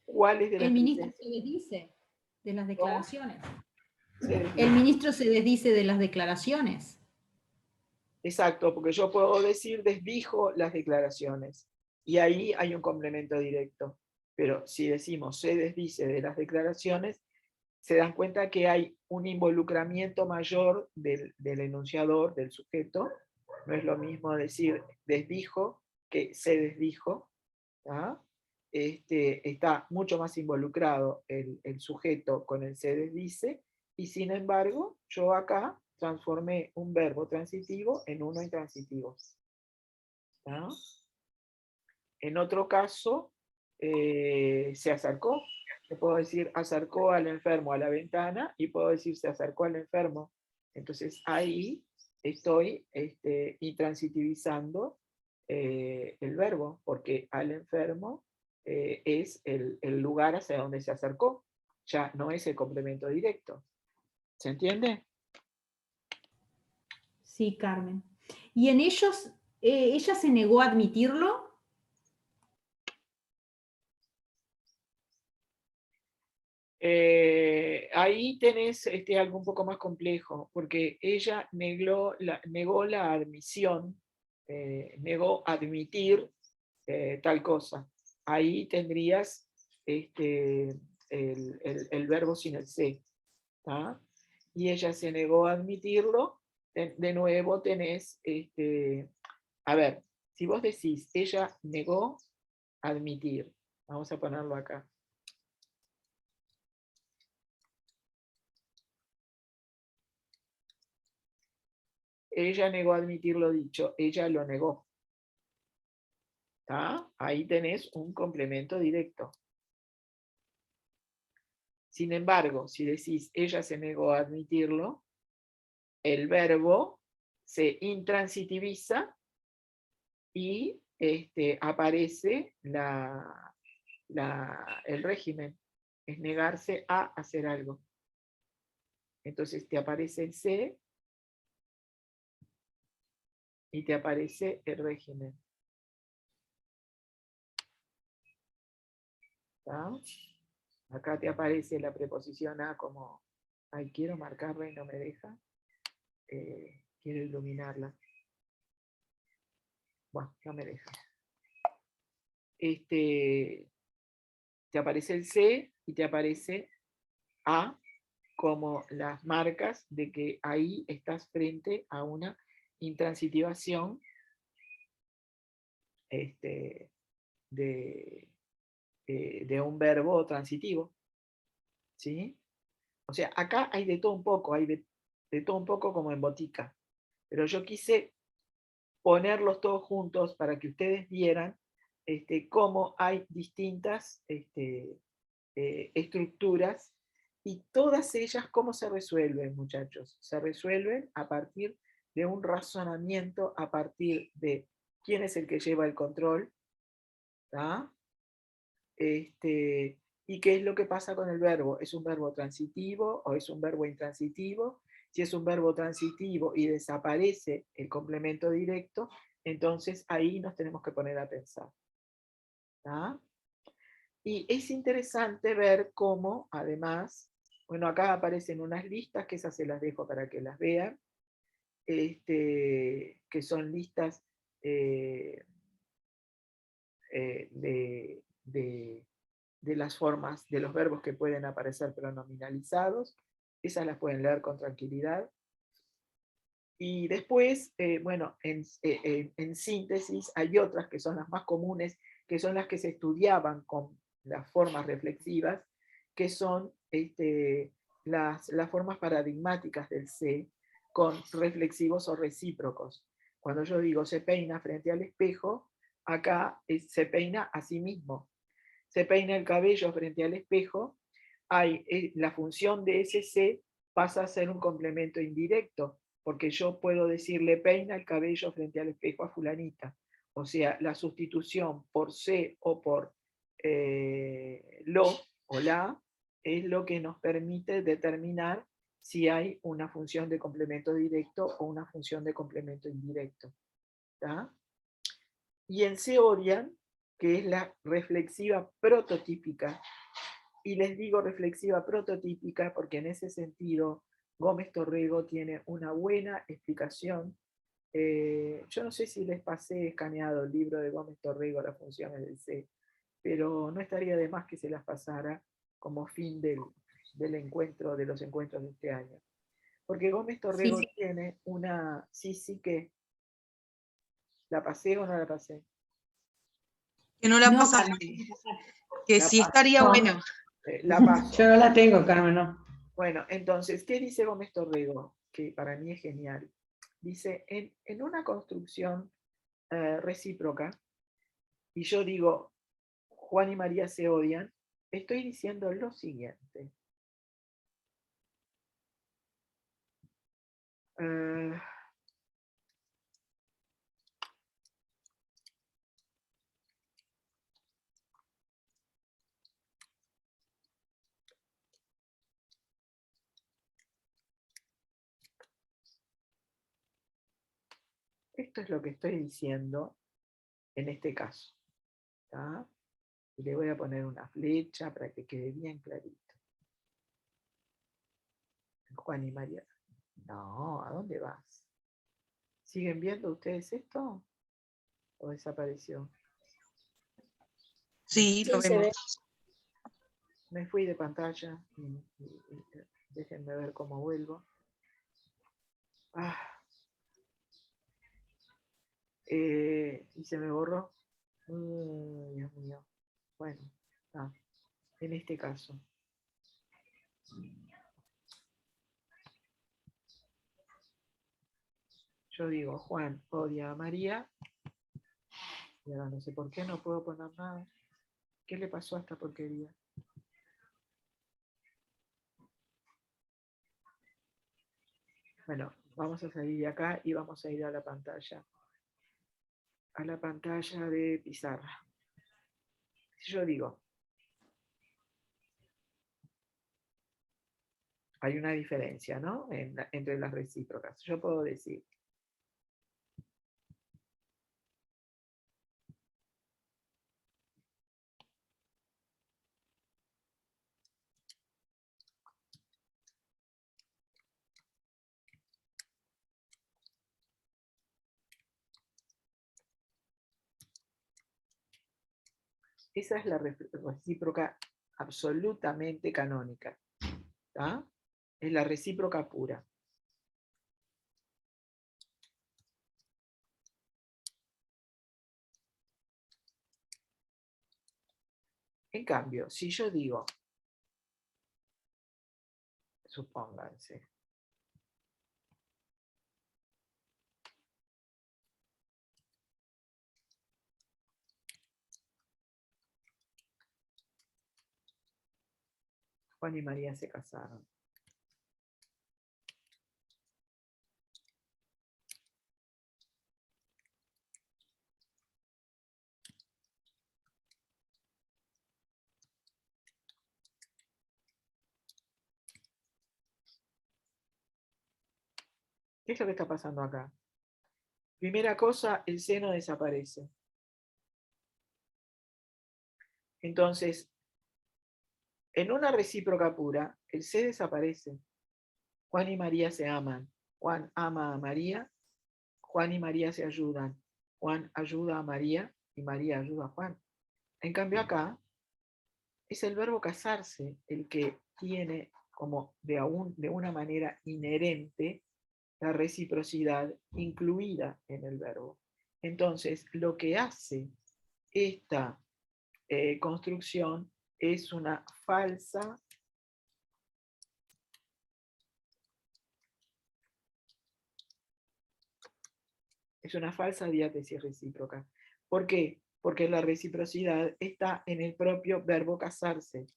¿Cuáles de las El ministro presentes? se desdice de las declaraciones. Sí. El ministro se desdice de las declaraciones. Exacto, porque yo puedo decir desdijo las declaraciones y ahí hay un complemento directo. Pero si decimos se desdice de las declaraciones, se dan cuenta que hay un involucramiento mayor del enunciador, del sujeto. No es lo mismo decir desdijo que se desdijo. ¿Ah? Está mucho más involucrado el sujeto con el se desdice, y sin embargo, yo acá transformé un verbo transitivo en uno intransitivo. ¿Ah? En otro caso, se acercó. Yo puedo decir acercó al enfermo a la ventana y puedo decir se acercó al enfermo. Entonces ahí estoy intransitivizando el verbo, porque al enfermo es el lugar hacia donde se acercó. Ya no es el complemento directo. ¿Se entiende? Sí, Carmen. ¿Y en ellos, ella se negó a admitirlo? ahí tenés algo un poco más complejo, porque ella negó la admisión, negó admitir tal cosa. Ahí tendrías el verbo sin el se. ¿Tá? Y ella se negó a admitirlo. De nuevo tenés, a ver, si vos decís, ella negó admitir, vamos a ponerlo acá. Ella negó admitir lo dicho, ella lo negó. ¿Tá? Ahí tenés un complemento directo. Sin embargo, si decís, ella se negó a admitirlo, el verbo se intransitiviza y aparece el régimen, es negarse a hacer algo. Entonces te aparece el se y te aparece el régimen. ¿Tá? Acá te aparece la preposición a como, ay, quiero marcarla y no me deja. Quiero iluminarla. Bueno, no me deja. Te aparece el C y te aparece A como las marcas de que ahí estás frente a una intransitivación de un verbo transitivo. ¿Sí? O sea, acá hay de todo un poco, hay de todo un poco como en botica. Pero yo quise ponerlos todos juntos para que ustedes vieran cómo hay distintas estructuras y todas ellas cómo se resuelven, muchachos. Se resuelven a partir de un razonamiento, a partir de quién es el que lleva el control, ¿tá? Y qué es lo que pasa con el verbo. ¿Es un verbo transitivo o es un verbo intransitivo? Si es un verbo transitivo y desaparece el complemento directo, entonces ahí nos tenemos que poner a pensar. ¿Tá? Y es interesante ver cómo, además, bueno, acá aparecen unas listas, que esas se las dejo para que las vean, que son listas de las formas, de los verbos que pueden aparecer pronominalizados. Esas las pueden leer con tranquilidad. Y después, bueno, en síntesis hay otras que son las más comunes, que son las que se estudiaban con las formas reflexivas, que son las formas paradigmáticas del se, con reflexivos o recíprocos. Cuando yo digo se peina frente al espejo, acá se peina a sí mismo. Se peina el cabello frente al espejo, la función de ese se pasa a ser un complemento indirecto, porque yo puedo decirle peina el cabello frente al espejo a fulanita. O sea, la sustitución por se o por lo o la es lo que nos permite determinar si hay una función de complemento directo o una función de complemento indirecto. ¿Tá? Y en Seorian, que es la reflexiva prototípica, y les digo reflexiva prototípica porque en ese sentido Gómez Torrego tiene una buena explicación. Yo no sé si les pasé escaneado el libro de Gómez Torrego, Las funciones del C, pero no estaría de más que se las pasara como fin del encuentro, de los encuentros de este año. Porque Gómez Torrego tiene una... Sí, que... ¿La pasé o no la pasé? Que no la No, pasaste. Carmen. Que La sí paso. estaría No. bueno. La paso. Yo no la tengo, Carmen, no. Bueno, entonces, ¿qué dice Gómez Torrego? Que para mí es genial. Dice, en una construcción recíproca, y yo digo, Juan y María se odian, estoy diciendo lo siguiente. Esto es lo que estoy diciendo en este caso. ¿Tá? Y le voy a poner una flecha para que quede bien clarito. Juan y María. No, ¿a dónde vas? ¿Siguen viendo ustedes esto? ¿O desapareció? Sí, lo Sí, se ve. vemos. Me fui de pantalla y déjenme ver cómo vuelvo. Ah, y se me borró. Dios mío. Bueno, en este caso. Yo digo, Juan odia a María. Y ahora no sé por qué no puedo poner nada. ¿Qué le pasó a esta porquería? Bueno, vamos a salir de acá y vamos a ir a la pantalla. A la pantalla de pizarra. Si yo digo, hay una diferencia, ¿no? Entre las recíprocas. Yo puedo decir, esa es la recíproca absolutamente canónica. ¿Tá? Es la recíproca pura. En cambio, si yo digo, supónganse, Juan y María se casaron. ¿Qué es lo que está pasando acá? Primera cosa, el seno desaparece. Entonces, en una recíproca pura, el se desaparece. Juan y María se aman. Juan ama a María. Juan y María se ayudan. Juan ayuda a María y María ayuda a Juan. En cambio acá, es el verbo casarse el que tiene como de una manera inherente la reciprocidad incluida en el verbo. Entonces, lo que hace esta construcción es una falsa diátesis recíproca. ¿Por qué? Porque la reciprocidad está en el propio verbo casarse.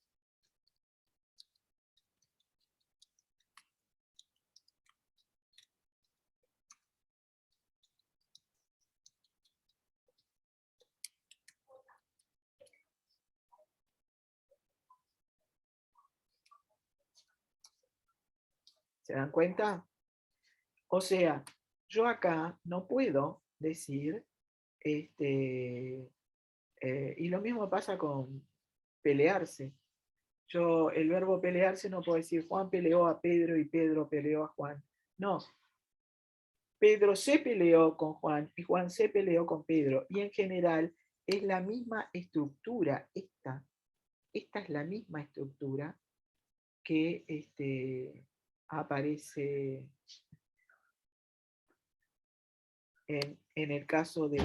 ¿Se dan cuenta? O sea, yo acá no puedo decir, y lo mismo pasa con pelearse. Yo, el verbo pelearse no puedo decir Juan peleó a Pedro y Pedro peleó a Juan. No. Pedro se peleó con Juan y Juan se peleó con Pedro. Y en general es la misma estructura. Esta es la misma estructura que aparece en el caso de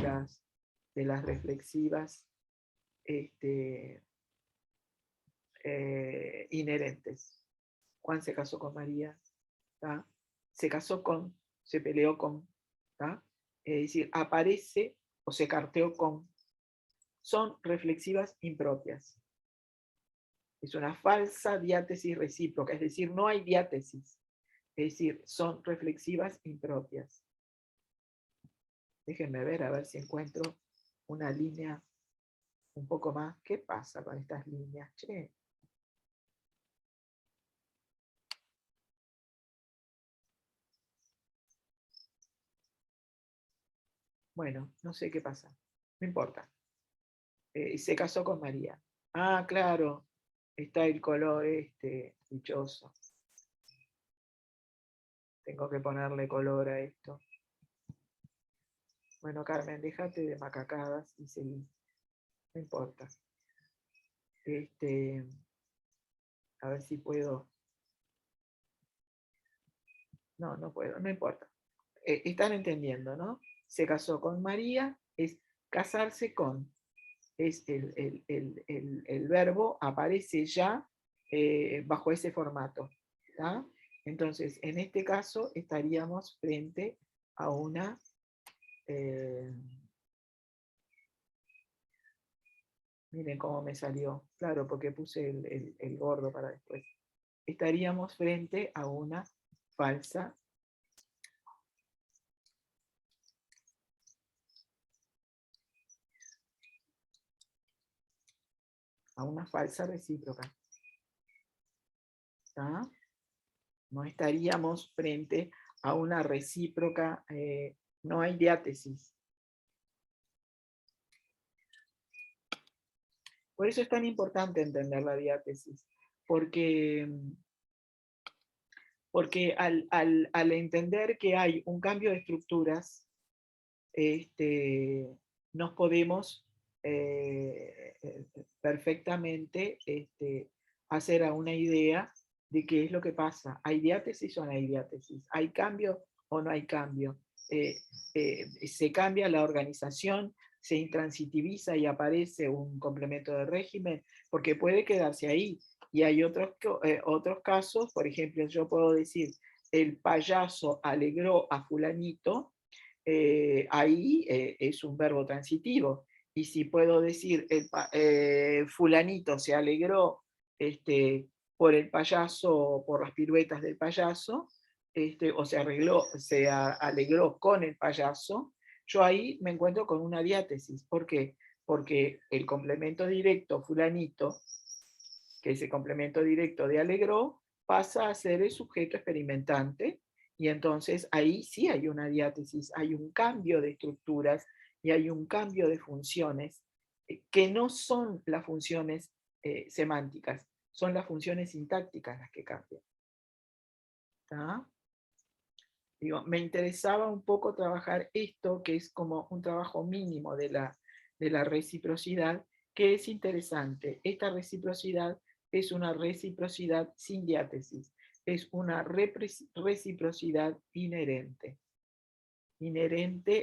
las reflexivas inherentes. Juan se casó con María, ¿tá? Se peleó con, ¿tá? Es decir, aparece o se carteó con. Son reflexivas impropias. Es una falsa diátesis recíproca, es decir, no hay diátesis. Es decir, son reflexivas impropias. Déjenme ver a ver si encuentro una línea un poco más. ¿Qué pasa con estas líneas? Che. Bueno, no sé qué pasa. No importa. Se casó con María. Ah, claro. Está el color dichoso. Tengo que ponerle color a esto. Bueno, Carmen, déjate de macacadas y seguí. No importa. A ver si puedo. No, no puedo, no importa. Están entendiendo, ¿no? Se casó con María, es casarse con. Es el verbo aparece ya bajo ese formato. ¿Tá? Entonces, en este caso estaríamos frente a una... miren cómo me salió. Claro, porque puse el gordo para después. Estaríamos frente a una falsa recíproca. ¿Tá? No estaríamos frente a una recíproca, no hay diátesis. Por eso es tan importante entender la diátesis, porque al entender que hay un cambio de estructuras, nos podemos perfectamente hacer a una idea de qué es lo que pasa. ¿Hay diátesis o no hay diátesis? ¿Hay cambio o no hay cambio? ¿Se cambia la organización? ¿Se intransitiviza y aparece un complemento de régimen? Porque puede quedarse ahí. Y hay otros casos, por ejemplo, yo puedo decir, el payaso alegró a fulanito, ahí es un verbo transitivo. Y si puedo decir, fulanito se alegró por el payaso, por las piruetas del payaso, o se alegró con el payaso, yo ahí me encuentro con una diátesis. ¿Por qué? Porque el complemento directo fulanito, que es el complemento directo de alegró, pasa a ser el sujeto experimentante, y entonces ahí sí hay una diátesis, hay un cambio de estructuras y hay un cambio de funciones que no son las funciones semánticas, son las funciones sintácticas las que cambian. ¿Tá? Digo, me interesaba un poco trabajar esto, que es como un trabajo mínimo de la reciprocidad, que es interesante. Esta reciprocidad es una reciprocidad sin diátesis, es una reciprocidad inherente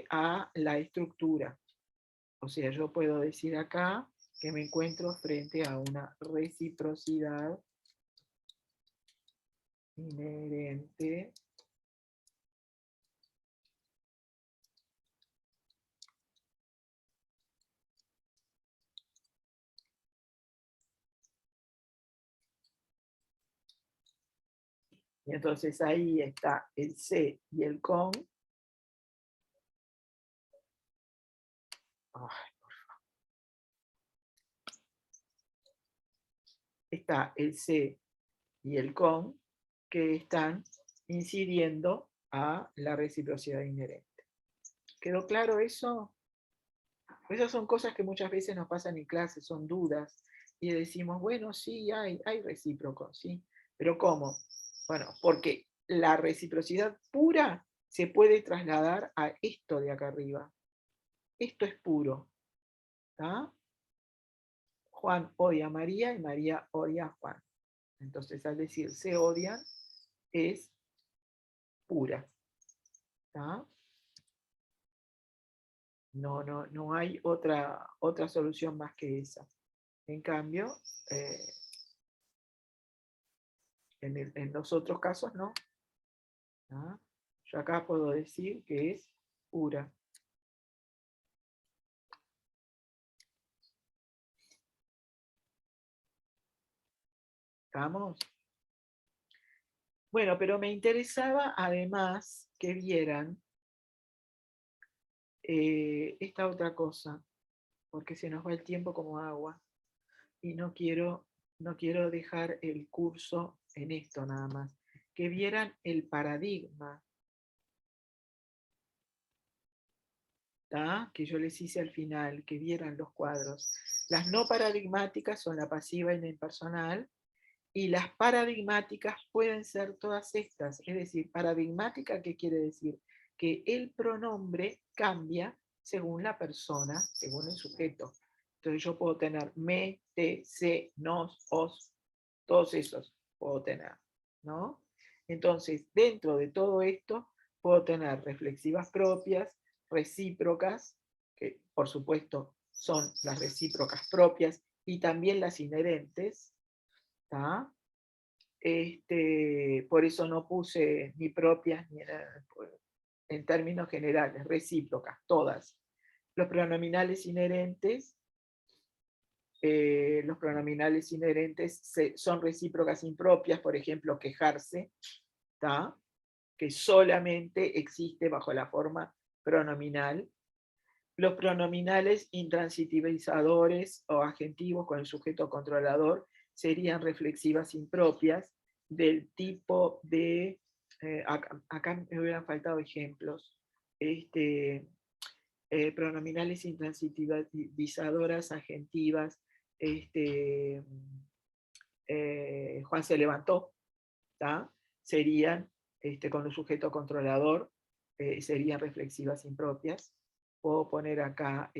a la estructura. O sea, yo puedo decir acá que me encuentro frente a una reciprocidad inherente y entonces ahí está el se y el con. Ay, está el se y el con que están incidiendo a la reciprocidad inherente. ¿Quedó claro eso? Esas son cosas que muchas veces nos pasan en clase, son dudas, y decimos, bueno, sí, hay recíproco, ¿sí? Pero ¿cómo? Bueno, porque la reciprocidad pura se puede trasladar a esto de acá arriba. Esto es puro. ¿Tá? Juan odia a María y María odia a Juan. Entonces, al decir se odian, es pura. ¿Tá? No hay otra solución más que esa. En cambio, en los otros casos no. ¿Ah? Yo acá puedo decir que es pura. ¿Estamos? Bueno, pero me interesaba además que vieran esta otra cosa, porque se nos va el tiempo como agua y no quiero dejar el curso en esto nada más. Que vieran el paradigma, ¿tá? Que yo les hice al final, que vieran los cuadros. Las no paradigmáticas son la pasiva y la impersonal, Y las paradigmáticas pueden ser todas estas. Es decir, paradigmática, ¿qué quiere decir? Que el pronombre cambia según la persona, según el sujeto. Entonces yo puedo tener me, te, se, nos, os, todos esos puedo tener, ¿no? Entonces, dentro de todo esto, puedo tener reflexivas propias, recíprocas, que por supuesto son las recíprocas propias, y también las inherentes, ¿tá? Por eso no puse ni propias ni en términos generales, recíprocas, todas. Los pronominales inherentes son recíprocas impropias, por ejemplo, quejarse, ¿tá? Que solamente existe bajo la forma pronominal. Los pronominales intransitivizadores o agentivos con el sujeto controlador serían reflexivas impropias del tipo de, acá me hubieran faltado ejemplos, pronominales intransitivizadoras agentivas, Juan se levantó, ¿tá? Serían con un sujeto controlador, serían reflexivas impropias. Puedo poner acá,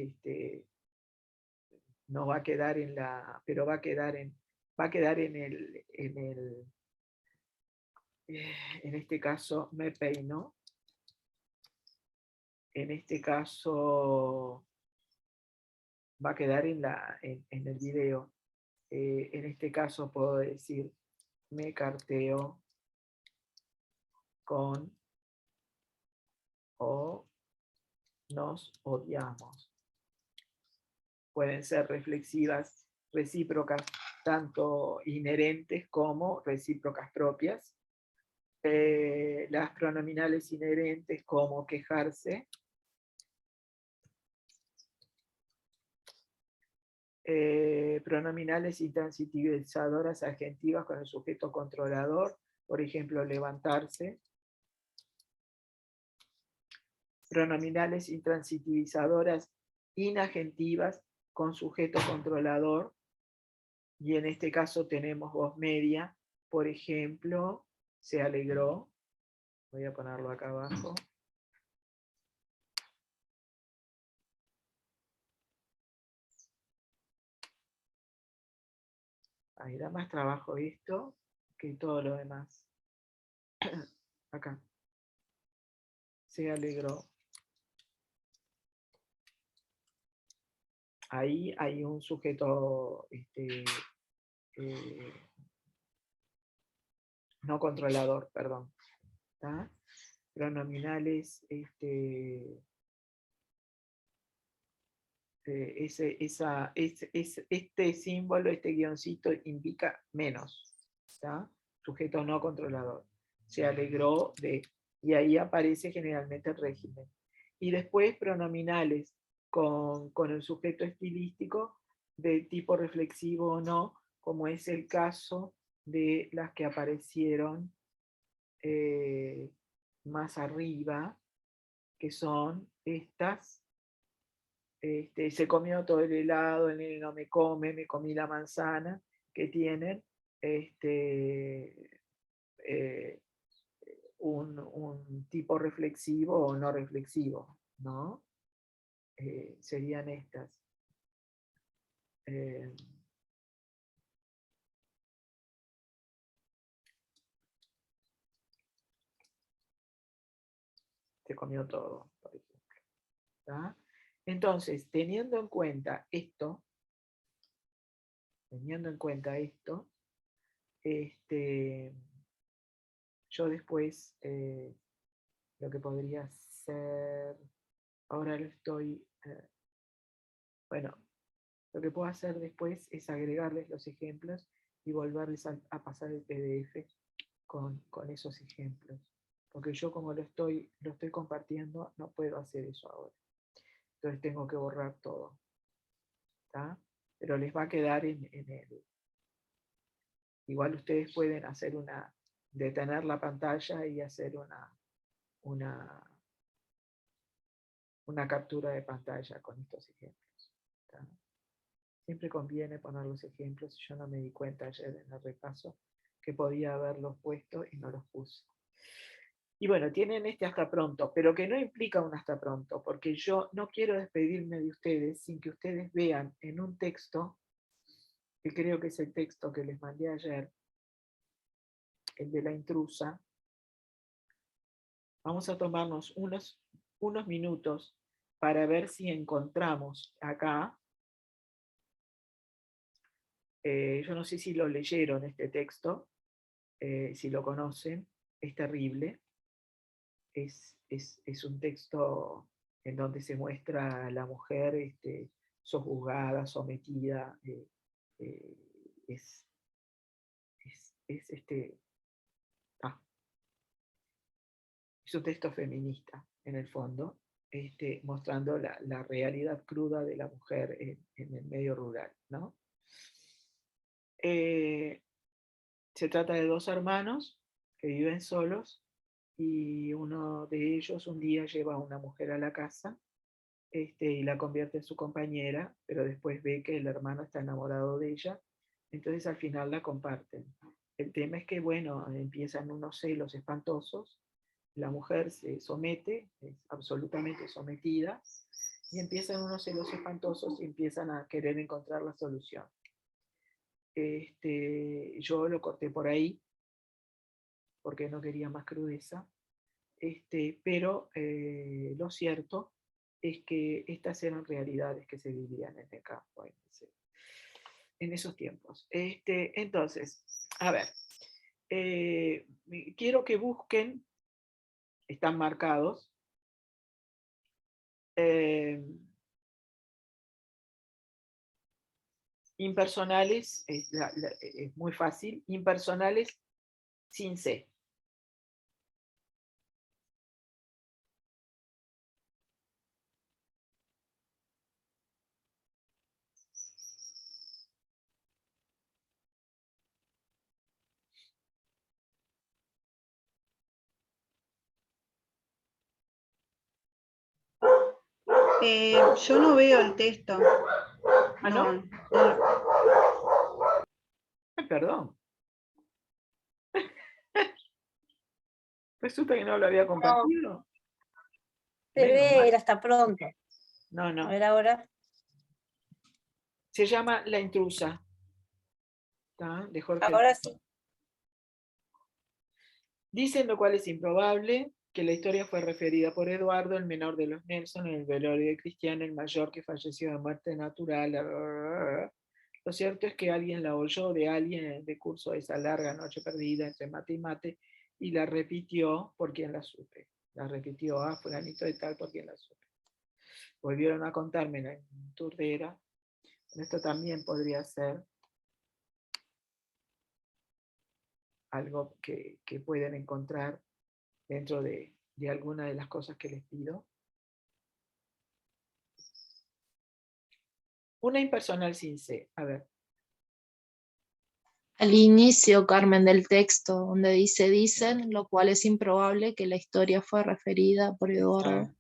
no va a quedar en la, pero va a quedar en en este caso me peino, en este caso va a quedar en el video. En este caso puedo decir me carteo con o nos odiamos. Pueden ser reflexivas, recíprocas, tanto inherentes como recíprocas propias. Las pronominales inherentes como quejarse. Pronominales intransitivizadoras agentivas con el sujeto controlador, por ejemplo, levantarse. Pronominales intransitivizadoras inagentivas con sujeto controlador, y en este caso tenemos voz media, por ejemplo, se alegró. Voy a ponerlo acá abajo. Ahí da más trabajo esto que todo lo demás. Acá. Se alegró. Ahí hay un sujeto no controlador, perdón. ¿Tá? Pronominales, este símbolo, este guioncito indica menos, ¿tá? Sujeto no controlador. Se alegró de, y ahí aparece generalmente el régimen. Y después pronominales con el sujeto estilístico de tipo reflexivo o no, como es el caso de las que aparecieron más arriba, que son estas. Se comió todo el helado, el nene no me come, me comí la manzana, que tienen un tipo reflexivo o no reflexivo, ¿no? Serían estas. Se comió todo, por ejemplo. ¿Tá? Entonces, teniendo en cuenta esto, yo después lo que podría hacer, ahora lo estoy, bueno, lo que puedo hacer después es agregarles los ejemplos y volverles a pasar el PDF con esos ejemplos. Porque yo como lo estoy compartiendo, no puedo hacer eso ahora. Entonces tengo que borrar todo. ¿Tá? Pero les va a quedar en el... Igual ustedes pueden hacer detener la pantalla y hacer una captura de pantalla con estos ejemplos. ¿Tá? Siempre conviene poner los ejemplos. Yo no me di cuenta ayer en el repaso que podía haberlos puesto y no los puse. Y bueno, tienen este hasta pronto, pero que no implica un hasta pronto, porque yo no quiero despedirme de ustedes sin que ustedes vean en un texto, que creo que es el texto que les mandé ayer, el de la intrusa. Vamos a tomarnos unos minutos para ver si encontramos acá, yo no sé si lo leyeron este texto, si lo conocen, es terrible. Es un texto en donde se muestra a la mujer sojuzgada, sometida. Es un texto feminista, en el fondo, mostrando la realidad cruda de la mujer en el medio rural, ¿no? Se trata de dos hermanos que viven solos, y uno de ellos un día lleva a una mujer a la casa y la convierte en su compañera, pero después ve que el hermano está enamorado de ella, entonces al final la comparten. El tema es que, bueno, empiezan unos celos espantosos, la mujer se somete, es absolutamente sometida, y empiezan unos celos espantosos y empiezan a querer encontrar la solución. Yo lo corté por ahí, porque no quería más crudeza, pero lo cierto es que estas eran realidades que se vivían en el campo en esos tiempos. Entonces, a ver, quiero que busquen, están marcados, impersonales, es muy fácil, impersonales sin C. Yo no veo el texto. ¿Ah, no? No, no. Ay, perdón. Resulta que no lo había compartido. Se Menos ve mal. el hasta pronto. No, A no. ver ahora. Se llama La intrusa. ¿Tá? De Jorge. Ahora sí. Dicen, lo cual es improbable, que la historia fue referida por Eduardo, el menor de los Nelson, en el velorio de Cristiana, el mayor que falleció de muerte natural. Lo cierto es que alguien la oyó de alguien en el decurso de esa larga noche perdida entre mate y mate, y la repitió por quien la supe. La repitió a fulanito de tal por quien la supe. Volvieron a contarme en Turdera. Esto también podría ser algo que pueden encontrar dentro de alguna de las cosas que les pido. Una impersonal sin C. A ver. Al inicio, Carmen, del texto, donde dice dicen, lo cual es improbable que la historia fue referida por Eduardo.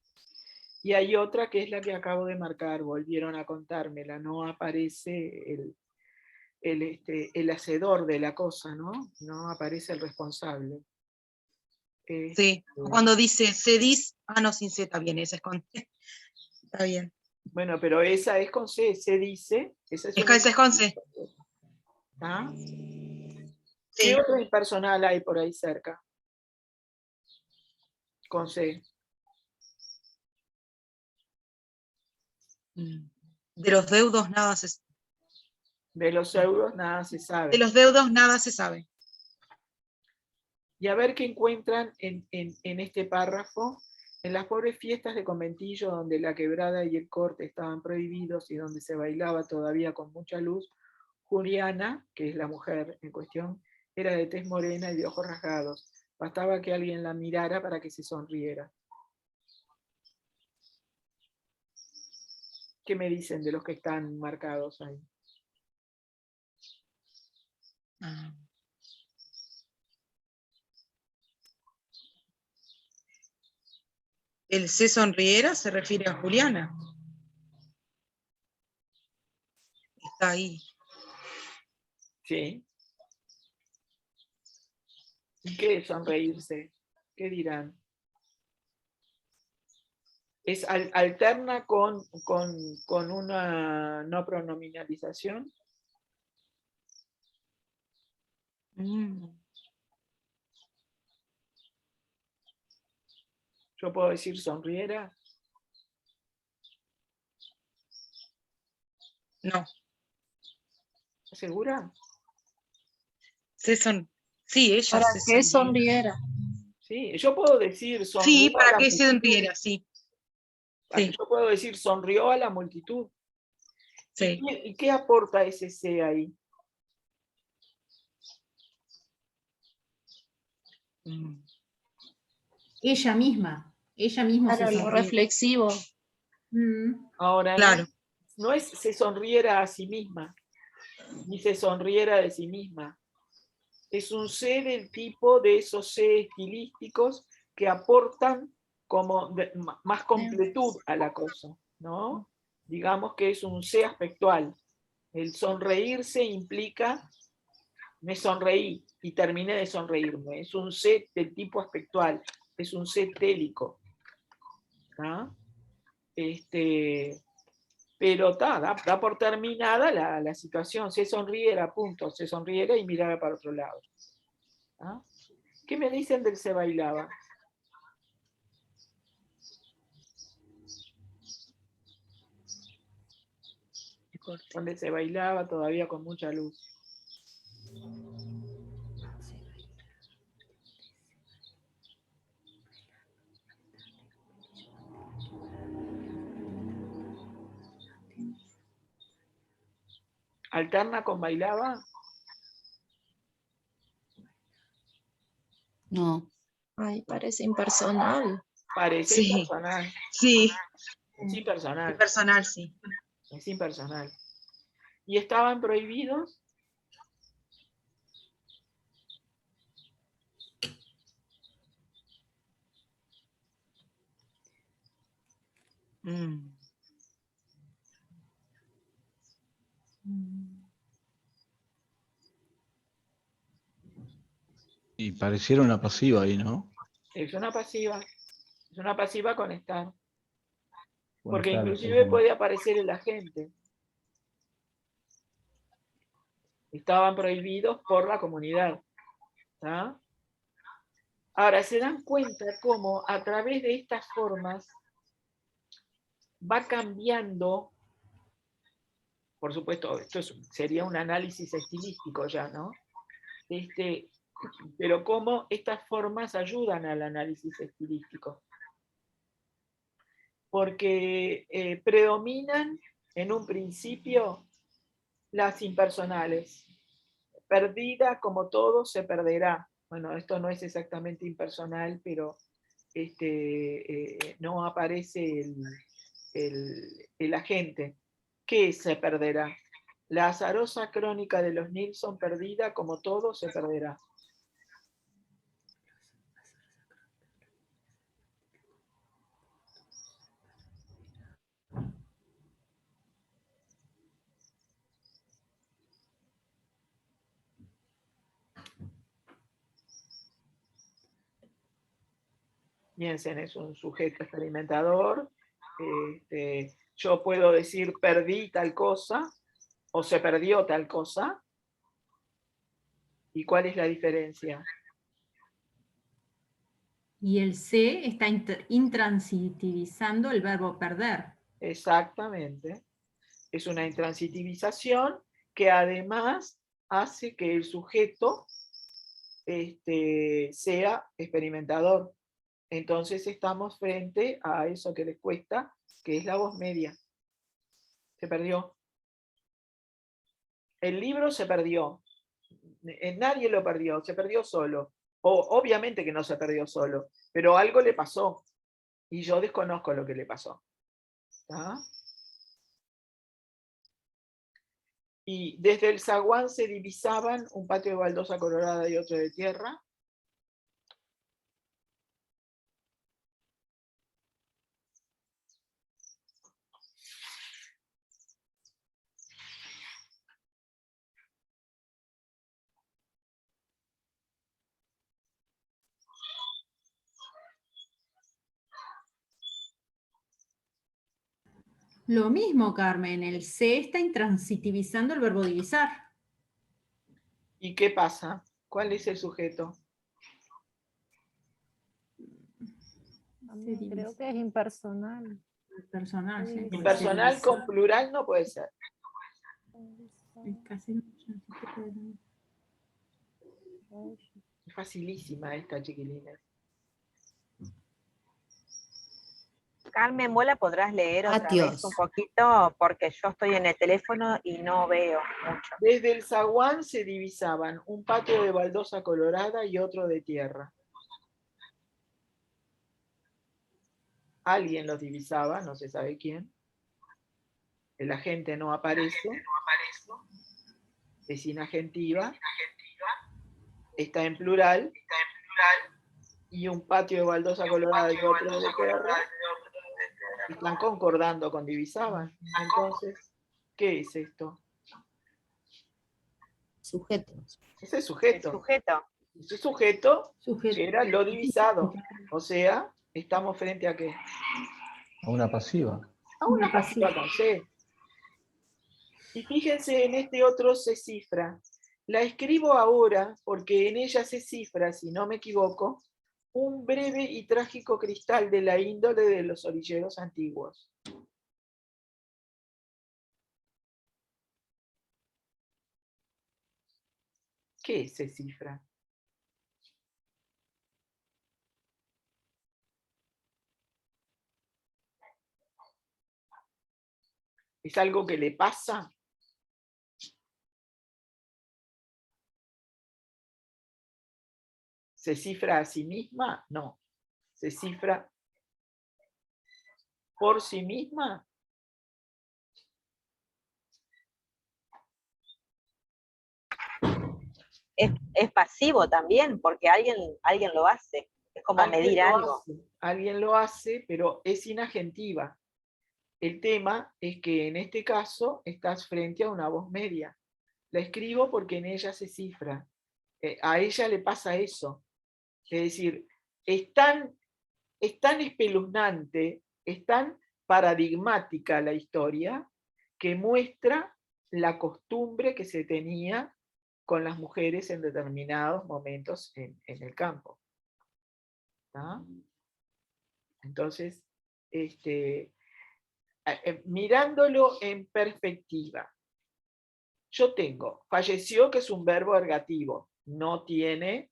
Y hay otra que es la que acabo de marcar, volvieron a contármela, no aparece el hacedor de la cosa, ¿no? No aparece el responsable. Sí, cuando dice se dice, no, sin Z, está bien, esa es con C. Está bien. Bueno, pero esa es con C, se dice. Esa es Esa es con C. ¿Ah? Sí. ¿Qué otra impersonal hay por ahí cerca? Con C. De los deudos nada se sabe. De los euros nada se sabe. De los deudos nada se sabe. Y a ver qué encuentran en este párrafo. En las pobres fiestas de conventillo, donde la quebrada y el corte estaban prohibidos y donde se bailaba todavía con mucha luz, Juliana, que es la mujer en cuestión, era de tez morena y de ojos rasgados. Bastaba que alguien la mirara para que se sonriera. ¿Qué me dicen de los que están marcados ahí? El se sonriera se refiere a Juliana. Está ahí. Sí. ¿Y qué es sonreírse? ¿Qué dirán? ¿Es alterna con una no pronominalización? Yo puedo decir sonriera. No. ¿Segura? Sí, ella ¿Para se qué sonriera. sonriera? Sí, yo puedo decir Sí, sonrió a para la que se multitud. sonriera, sí. Sí, Yo puedo decir sonrió a la multitud. sí. ¿Y qué aporta ese C ahí? Ella misma se Para lo sonríe. reflexivo. Ahora, Claro. no es se sonriera a sí misma, ni se sonriera de sí misma. Es un C del tipo de esos C estilísticos que aportan como más completud a la cosa, ¿no? Digamos que es un C aspectual. El sonreírse implica me sonreí y terminé de sonreírme. Es un C del tipo aspectual, es un C télico. ¿Ah? Pero da por terminada la situación. Se sonriera, punto. Se sonriera y mirara para otro lado. ¿Ah? ¿Qué me dicen del se bailaba? Donde se bailaba todavía con mucha luz. ¿Alterna con bailaba? No. Ay, parece impersonal. Parece Sí, impersonal. sí. Es impersonal. Personal, sí. Es impersonal. ¿Y estaban prohibidos? Y pareciera una pasiva ahí, ¿no? Es una pasiva. Es una pasiva con estar. Porque Claro, inclusive exactamente. puede aparecer el agente. Estaban prohibidos por la comunidad. ¿Tá? Ahora, se dan cuenta cómo a través de estas formas va cambiando, por supuesto, esto sería un análisis estilístico ya, ¿no? Pero cómo estas formas ayudan al análisis estilístico. Porque predominan en un principio las impersonales. Perdida como todo se perderá. Bueno, esto no es exactamente impersonal, pero no aparece el agente. ¿Qué se perderá? La azarosa crónica de los Nilsson, perdida como todo se perderá. Jensen es un sujeto experimentador. Yo puedo decir perdí tal cosa o se perdió tal cosa. ¿Y cuál es la diferencia? Y el C está intransitivizando el verbo perder. Exactamente. Es una intransitivización que además hace que el sujeto sea experimentador. Entonces estamos frente a eso que les cuesta, que es la voz media. Se perdió. El libro se perdió. Nadie lo perdió, se perdió solo. Obviamente que no se perdió solo, pero algo le pasó y yo desconozco lo que le pasó. ¿Tá? Y desde el zaguán se divisaban un patio de baldosa colorada y otro de tierra. Lo mismo, Carmen, el se está intransitivizando el verbo divisar. ¿Y qué pasa? ¿Cuál es el sujeto? Creo que es impersonal. Personal, sí. Impersonal con plural no puede ser. Es facilísima esta, chiquilines. Carmen, ¿vos la podrás leer otra vez un poquito? Porque yo estoy en el teléfono y no veo mucho. Desde el zaguán se divisaban un patio de baldosa colorada y otro de tierra. Alguien los divisaba, no se sabe quién. El agente no aparece. Es inagentiva. Está en plural. Y un patio de baldosa colorada y otro de tierra. Están concordando con divisaban. Entonces, ¿qué es esto? Sujetos. Ese sujeto. Ese sujeto era lo divisado. O sea, estamos frente a ¿qué? A una pasiva. A una pasiva con C. Y fíjense en este otro se cifra. La escribo ahora porque en ella se cifra, si no me equivoco, un breve y trágico cristal de la índole de los orilleros antiguos. ¿Qué se cifra? ¿Es algo que le pasa? ¿Se cifra a sí misma? No. ¿Se cifra por sí misma? Es pasivo también, porque alguien lo hace. Es como medir algo. Alguien lo hace, pero es inagentiva. El tema es que en este caso estás frente a una voz media. La escribo porque en ella se cifra. A ella le pasa eso. Es decir, es tan espeluznante, es tan paradigmática la historia, que muestra la costumbre que se tenía con las mujeres en determinados momentos en el campo. ¿Tá? Entonces, mirándolo en perspectiva, yo tengo, falleció, que es un verbo ergativo, no tiene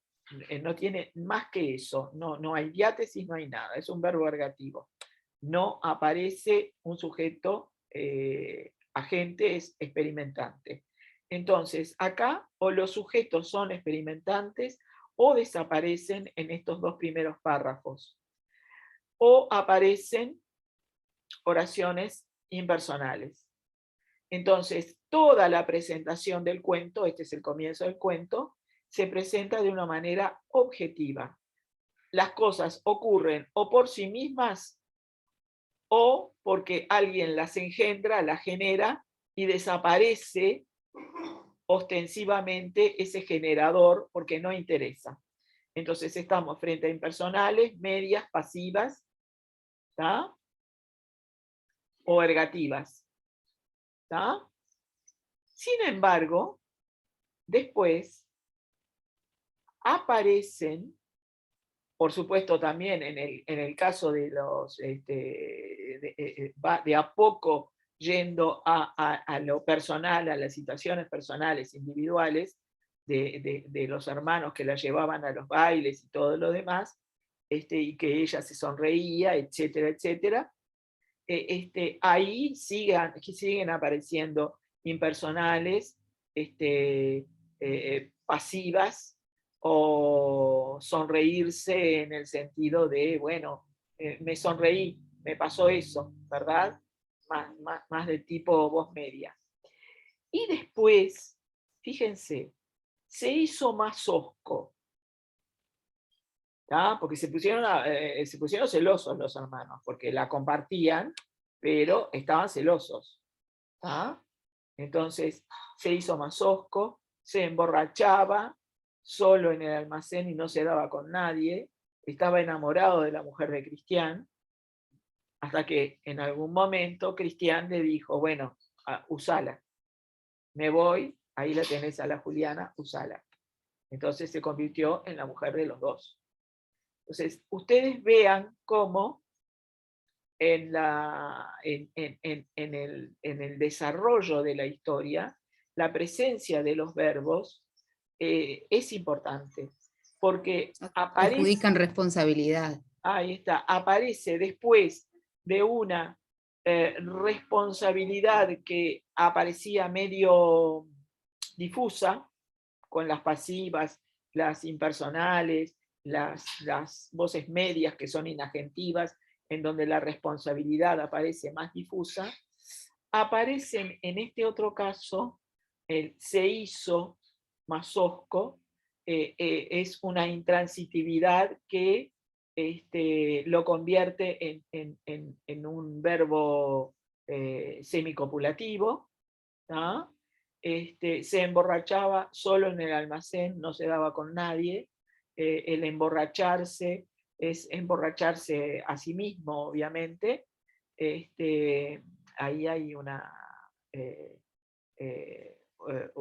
más que eso, no hay diátesis, no hay nada, es un verbo ergativo. No aparece un sujeto agente, es experimentante. Entonces, acá o los sujetos son experimentantes o desaparecen en estos dos primeros párrafos, o aparecen oraciones impersonales. Entonces, toda la presentación del cuento, este es el comienzo del cuento, se presenta de una manera objetiva. Las cosas ocurren o por sí mismas o porque alguien las engendra, las genera y desaparece ostensivamente ese generador porque no interesa. Entonces estamos frente a impersonales, medias, pasivas, ¿tá? O ergativas. ¿Tá? Sin embargo, después aparecen, por supuesto también en el caso de los, de a poco yendo a lo personal, a las situaciones personales, individuales, de los hermanos que la llevaban a los bailes y todo lo demás, y que ella se sonreía, etcétera, etcétera. Ahí siguen apareciendo impersonales, pasivas, o sonreírse en el sentido de, bueno, me sonreí, me pasó eso, ¿verdad? Más de tipo voz media. Y después, fíjense, se hizo más hosco, ¿tá? Porque se pusieron celosos los hermanos, porque la compartían, pero estaban celosos. ¿Tá? Entonces se hizo más hosco, se emborrachaba solo en el almacén y no se daba con nadie, estaba enamorado de la mujer de Cristián, Hasta que en algún momento Cristian le dijo, bueno, usala. Me voy, ahí la tenés a la Juliana, usala. Entonces se convirtió en la mujer de los dos. Entonces, ustedes vean cómo en el desarrollo de la historia, la presencia de los verbos es importante, porque adjudican responsabilidad. Ahí está, aparece después de una responsabilidad que aparecía medio difusa, con las pasivas, las impersonales, las voces medias que son inagentivas, en donde la responsabilidad aparece más difusa, aparecen en este otro caso, el se hizo más osco, es una intransitividad que lo convierte en un verbo semicopulativo, ¿tá? Se emborrachaba solo en el almacén, no se daba con nadie. El emborracharse es emborracharse a sí mismo, obviamente. Ahí hay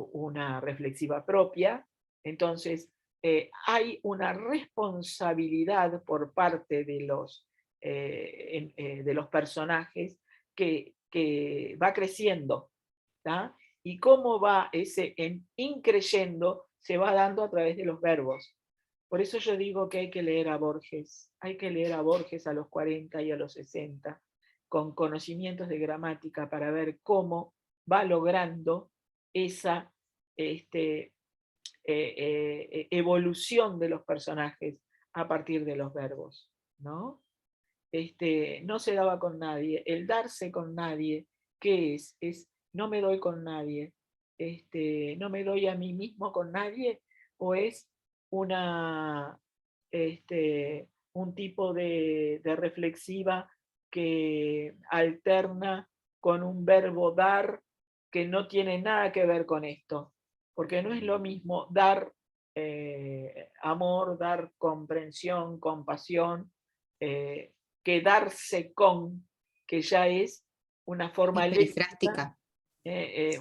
una reflexiva propia. Entonces, hay una responsabilidad por parte de los personajes que va creciendo, ¿tá? Y cómo va ese increyendo se va dando a través de los verbos. Por eso yo digo que hay que leer a Borges. Hay que leer a Borges a los 40 y a los 60, con conocimientos de gramática para ver cómo va logrando esa evolución de los personajes a partir de los verbos, ¿no? No se daba con nadie. El darse con nadie, ¿qué es? Es no me doy con nadie, no me doy a mí mismo con nadie, o es un tipo de reflexiva que alterna con un verbo dar que no tiene nada que ver con esto, porque no es lo mismo dar amor, dar comprensión, compasión, que darse con, que ya es una forma perifrástica.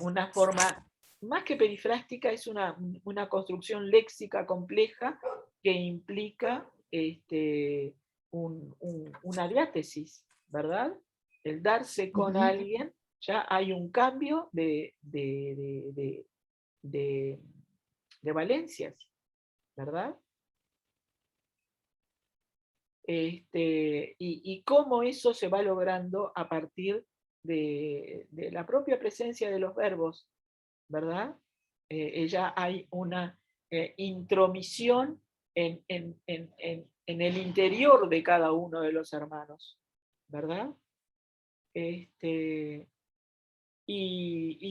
Una forma, más que perifrástica, es una construcción léxica compleja que implica una diátesis, ¿verdad? El darse con alguien, ya hay un cambio de valencias, ¿verdad? Y cómo eso se va logrando a partir de la propia presencia de los verbos, ¿verdad? Ya hay una intromisión en el interior de cada uno de los hermanos, ¿verdad? Y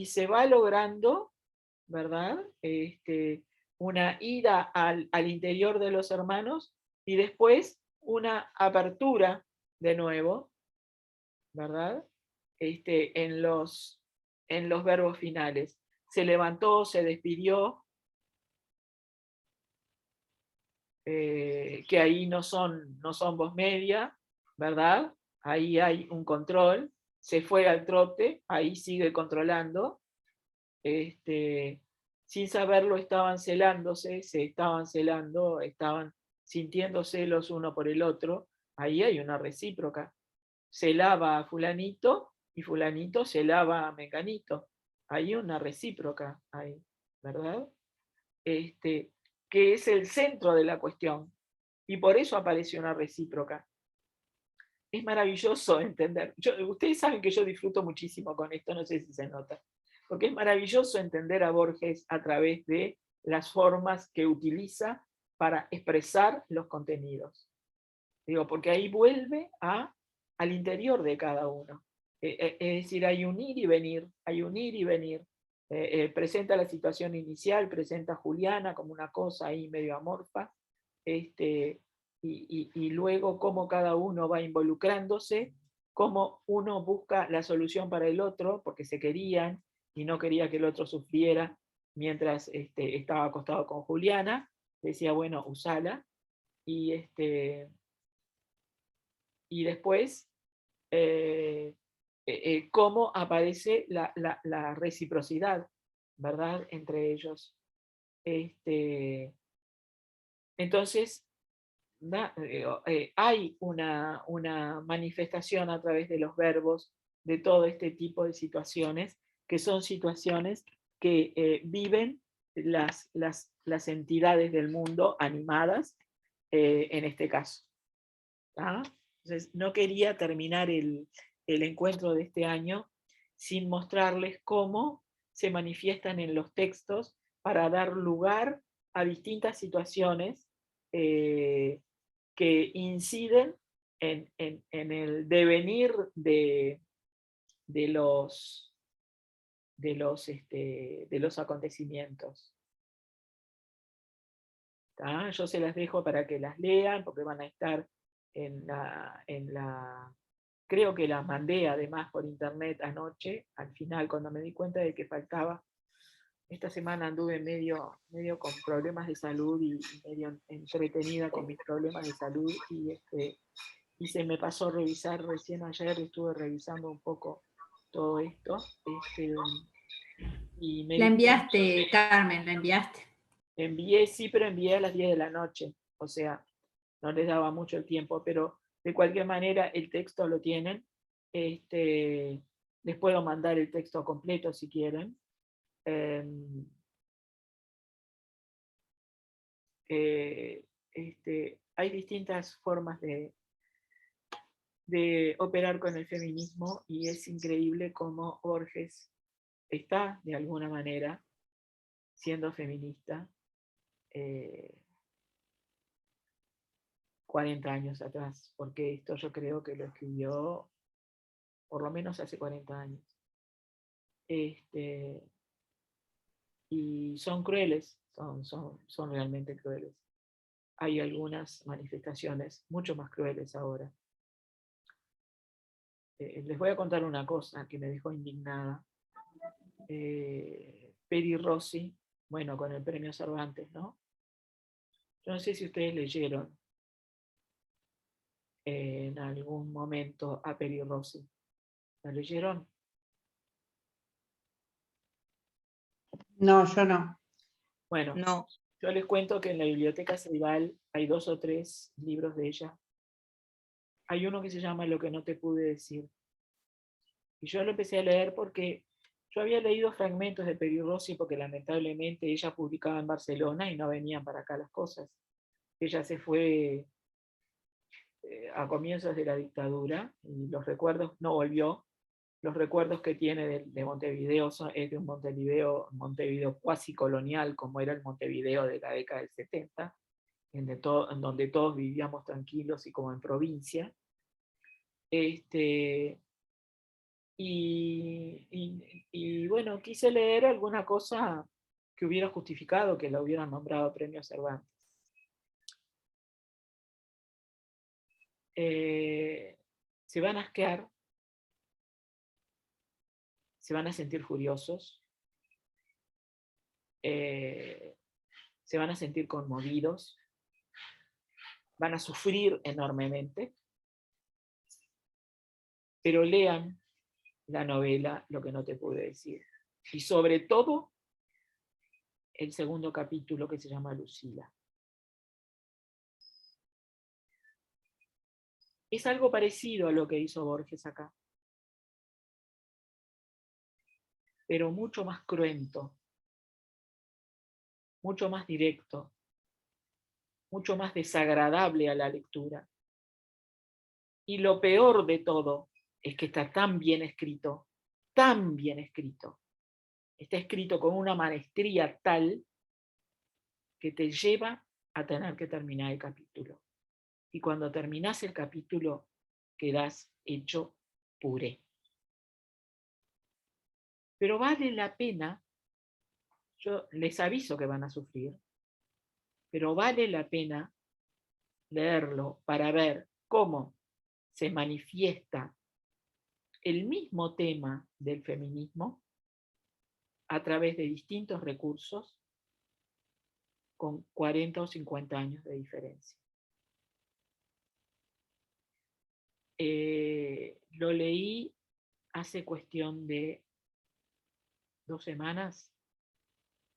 se va logrando, ¿verdad? Una ida al interior de los hermanos y después una apertura de nuevo, ¿verdad? En los verbos finales. Se levantó, se despidió, que ahí no son voz media, ¿verdad? Ahí hay un control. Se fue al trote, ahí sigue controlando. Sin saberlo estaban celándose, se estaban celando, estaban sintiendo celos uno por el otro. Ahí hay una recíproca. Celaba a fulanito y fulanito celaba a menganito. Hay una recíproca ahí, ¿verdad? Que es el centro de la cuestión. Y por eso apareció una recíproca. Es maravilloso entender. Ustedes saben que yo disfruto muchísimo con esto, no sé si se nota. Porque es maravilloso entender a Borges a través de las formas que utiliza para expresar los contenidos. Digo, porque ahí vuelve al interior de cada uno. Es decir, hay un ir y venir, hay un ir y venir. Presenta la situación inicial, presenta a Juliana como una cosa ahí medio amorfa, y luego cómo cada uno va involucrándose, cómo uno busca la solución para el otro, porque se querían y no quería que el otro sufriera mientras estaba acostado con Juliana. Decía, bueno, usala. Y después cómo aparece la reciprocidad, ¿verdad?, entre ellos. Entonces, hay una manifestación a través de los verbos de todo este tipo de situaciones, que son situaciones que viven las entidades del mundo animadas, en este caso. ¿Ah? Entonces, no quería terminar el encuentro de este año sin mostrarles cómo se manifiestan en los textos para dar lugar a distintas situaciones que inciden en el devenir de los acontecimientos. ¿Tá? Yo se las dejo para que las lean, porque van a estar creo que las mandé además por internet anoche, al final, cuando me di cuenta de que faltaba. Esta semana anduve medio con problemas de salud y medio entretenida con mis problemas de salud, y se me pasó a revisar recién ayer, estuve revisando un poco todo esto. Y me La enviaste, Carmen, la enviaste. Envié, sí, pero envié a las 10 de la noche, o sea, no les daba mucho el tiempo, pero de cualquier manera el texto lo tienen. Les puedo mandar el texto completo si quieren. Hay distintas formas de operar con el feminismo, y es increíble cómo Borges está, de alguna manera, siendo feminista 40 años atrás, porque esto yo creo que lo escribió por lo menos hace 40 años. Y son crueles, son realmente crueles. Hay algunas manifestaciones mucho más crueles ahora. Les voy a contar una cosa que me dejó indignada. Peri Rossi, bueno, con el premio Cervantes, ¿no? Yo no sé si ustedes leyeron en algún momento a Peri Rossi. ¿La leyeron? No, yo no. Bueno, No. yo les cuento que en la Biblioteca Ceibal hay 2 o 3 libros de ella. Hay uno que se llama Lo que no te pude decir. Y yo lo empecé a leer porque yo había leído fragmentos de Peri Rossi, porque lamentablemente ella publicaba en Barcelona y no venían para acá las cosas. Ella se fue a comienzos de la dictadura y los recuerdos, no volvió. Los recuerdos que tiene de Montevideo es de un Montevideo cuasi colonial, como era el Montevideo de la década del 70, en donde todos vivíamos tranquilos y como en provincia. Y bueno, quise leer alguna cosa que hubiera justificado que la hubieran nombrado premio Cervantes. Se van a asquear, se van a sentir furiosos, se van a sentir conmovidos, van a sufrir enormemente, pero lean la novela Lo que no te pude decir. Y sobre todo, el segundo capítulo, que se llama Lucila. Es algo parecido a lo que hizo Borges acá, pero mucho más cruento, mucho más directo, mucho más desagradable a la lectura. Y lo peor de todo es que está tan bien escrito, tan bien escrito. Está escrito con una maestría tal que te lleva a tener que terminar el capítulo. Y cuando terminás el capítulo, quedás hecho puré. Pero vale la pena, yo les aviso que van a sufrir, pero vale la pena leerlo para ver cómo se manifiesta el mismo tema del feminismo a través de distintos recursos con 40 o 50 años de diferencia. Lo leí hace cuestión de 2 semanas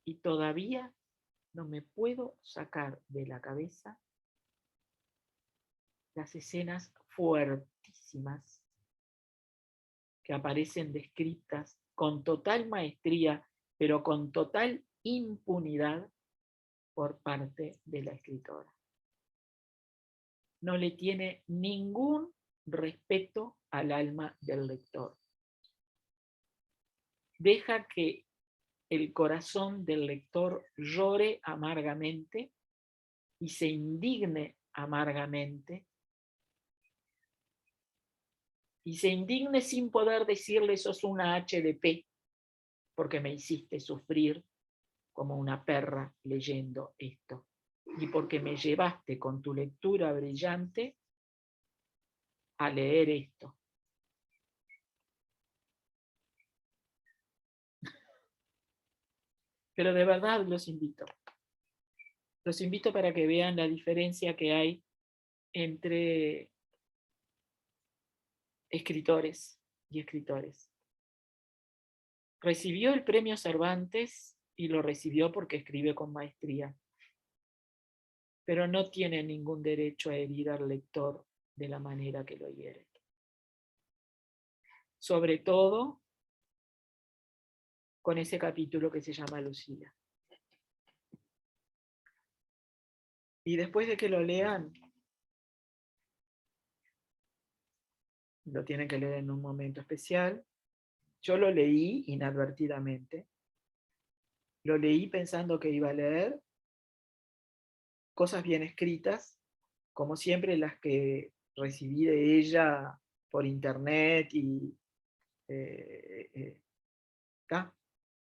y todavía no me puedo sacar de la cabeza las escenas fuertísimas que aparecen descritas con total maestría, pero con total impunidad por parte de la escritora. No le tiene ningún respeto al alma del lector. Deja que el corazón del lector llore amargamente y se indigne amargamente, y se indigne sin poder decirle sos una HDP porque me hiciste sufrir como una perra leyendo esto, y porque me llevaste con tu lectura brillante a leer esto. Pero de verdad los invito para que vean la diferencia que hay entre escritores y escritores. Recibió el premio Cervantes y lo recibió porque escribe con maestría, pero no tiene ningún derecho a herir al lector de la manera que lo hiere. Sobre todo con ese capítulo que se llama Lucila. Y después de que lo lean, lo tienen que leer en un momento especial. Yo lo leí inadvertidamente. Lo leí pensando que iba a leer cosas bien escritas, como siempre las que recibí de ella por internet y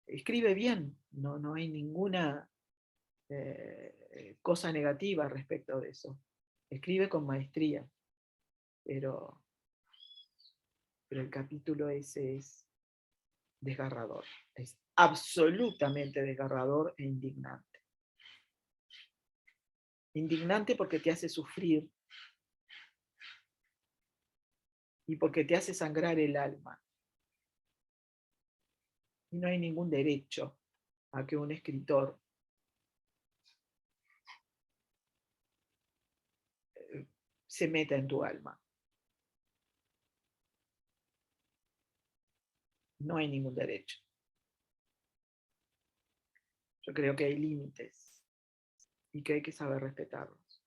escribe bien, no hay ninguna cosa negativa respecto de eso. Escribe con maestría, pero el capítulo ese es desgarrador, es absolutamente desgarrador e indignante. Indignante porque te hace sufrir y porque te hace sangrar el alma. Y no hay ningún derecho a que un escritor se meta en tu alma. No hay ningún derecho. Yo creo que hay límites y que hay que saber respetarlos.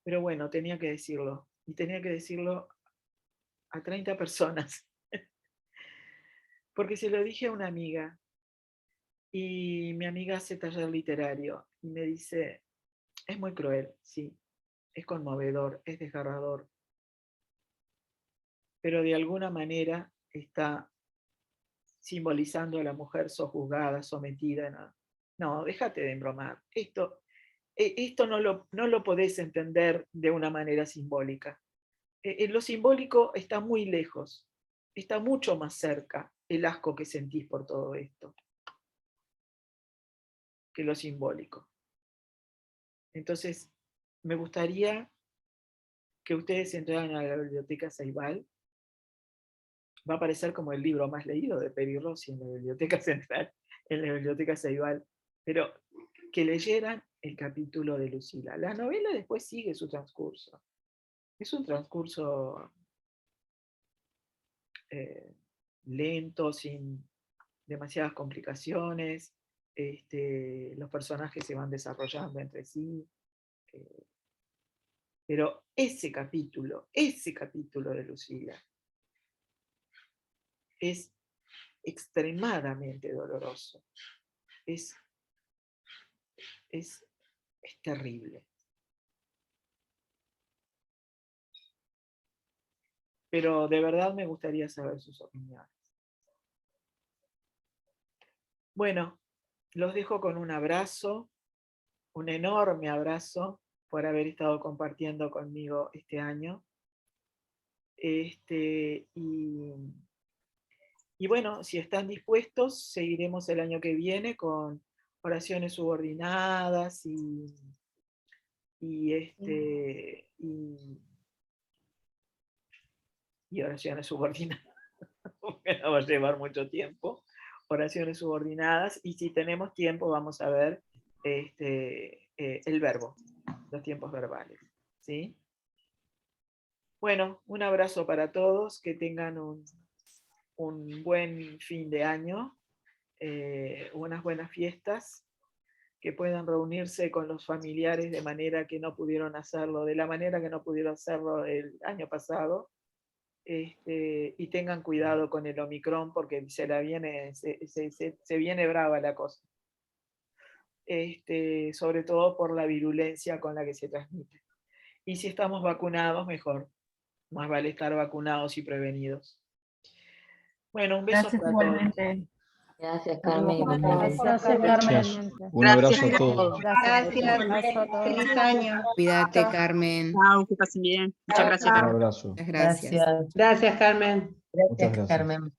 Pero bueno, tenía que decirlo. Y tenía que decirlo a 30 personas. Porque se lo dije a una amiga. Y mi amiga hace taller literario. Y me dice, es muy cruel, sí. Es conmovedor, es desgarrador. Pero de alguna manera está simbolizando a la mujer sojuzgada, sometida. No, déjate de embromar. Esto no lo podés entender de una manera simbólica. Lo simbólico está muy lejos, está mucho más cerca el asco que sentís por todo esto que lo simbólico. Entonces, me gustaría que ustedes entraran a la Biblioteca Ceibal. Va a aparecer como el libro más leído de Peri Rossi en la Biblioteca Central, en la Biblioteca Ceibal, pero que leyeran el capítulo de Lucila. La novela después sigue su transcurso. Es un transcurso lento, sin demasiadas complicaciones. Los personajes se van desarrollando entre sí. Pero ese capítulo de Lucila es extremadamente doloroso. Es terrible. Pero de verdad me gustaría saber sus opiniones. Bueno, los dejo con un abrazo, un enorme abrazo por haber estado compartiendo conmigo este año. Y bueno, si están dispuestos, seguiremos el año que viene con oraciones subordinadas y y oraciones subordinadas. No va a llevar mucho tiempo. Oraciones subordinadas, y si tenemos tiempo vamos a ver el verbo, los tiempos verbales, ¿sí? Bueno, un abrazo para todos, que tengan un buen fin de año, unas buenas fiestas, que puedan reunirse con los familiares de manera que no pudieron hacerlo, de la manera que no pudieron hacerlo el año pasado, y tengan cuidado con el Omicron, porque se viene brava la cosa, sobre todo por la virulencia con la que se transmite. Y si estamos vacunados, mejor. Más vale estar vacunados y prevenidos. Bueno, un beso para todos. Gracias, Carmen. Gracias, Carmen. Un abrazo a todos. Gracias. Feliz año. Cuídate, Chao. Carmen. Chao, que pasen bien. Muchas gracias. Un abrazo. Muchas gracias. Gracias, Carmen. Muchas gracias. Carmen.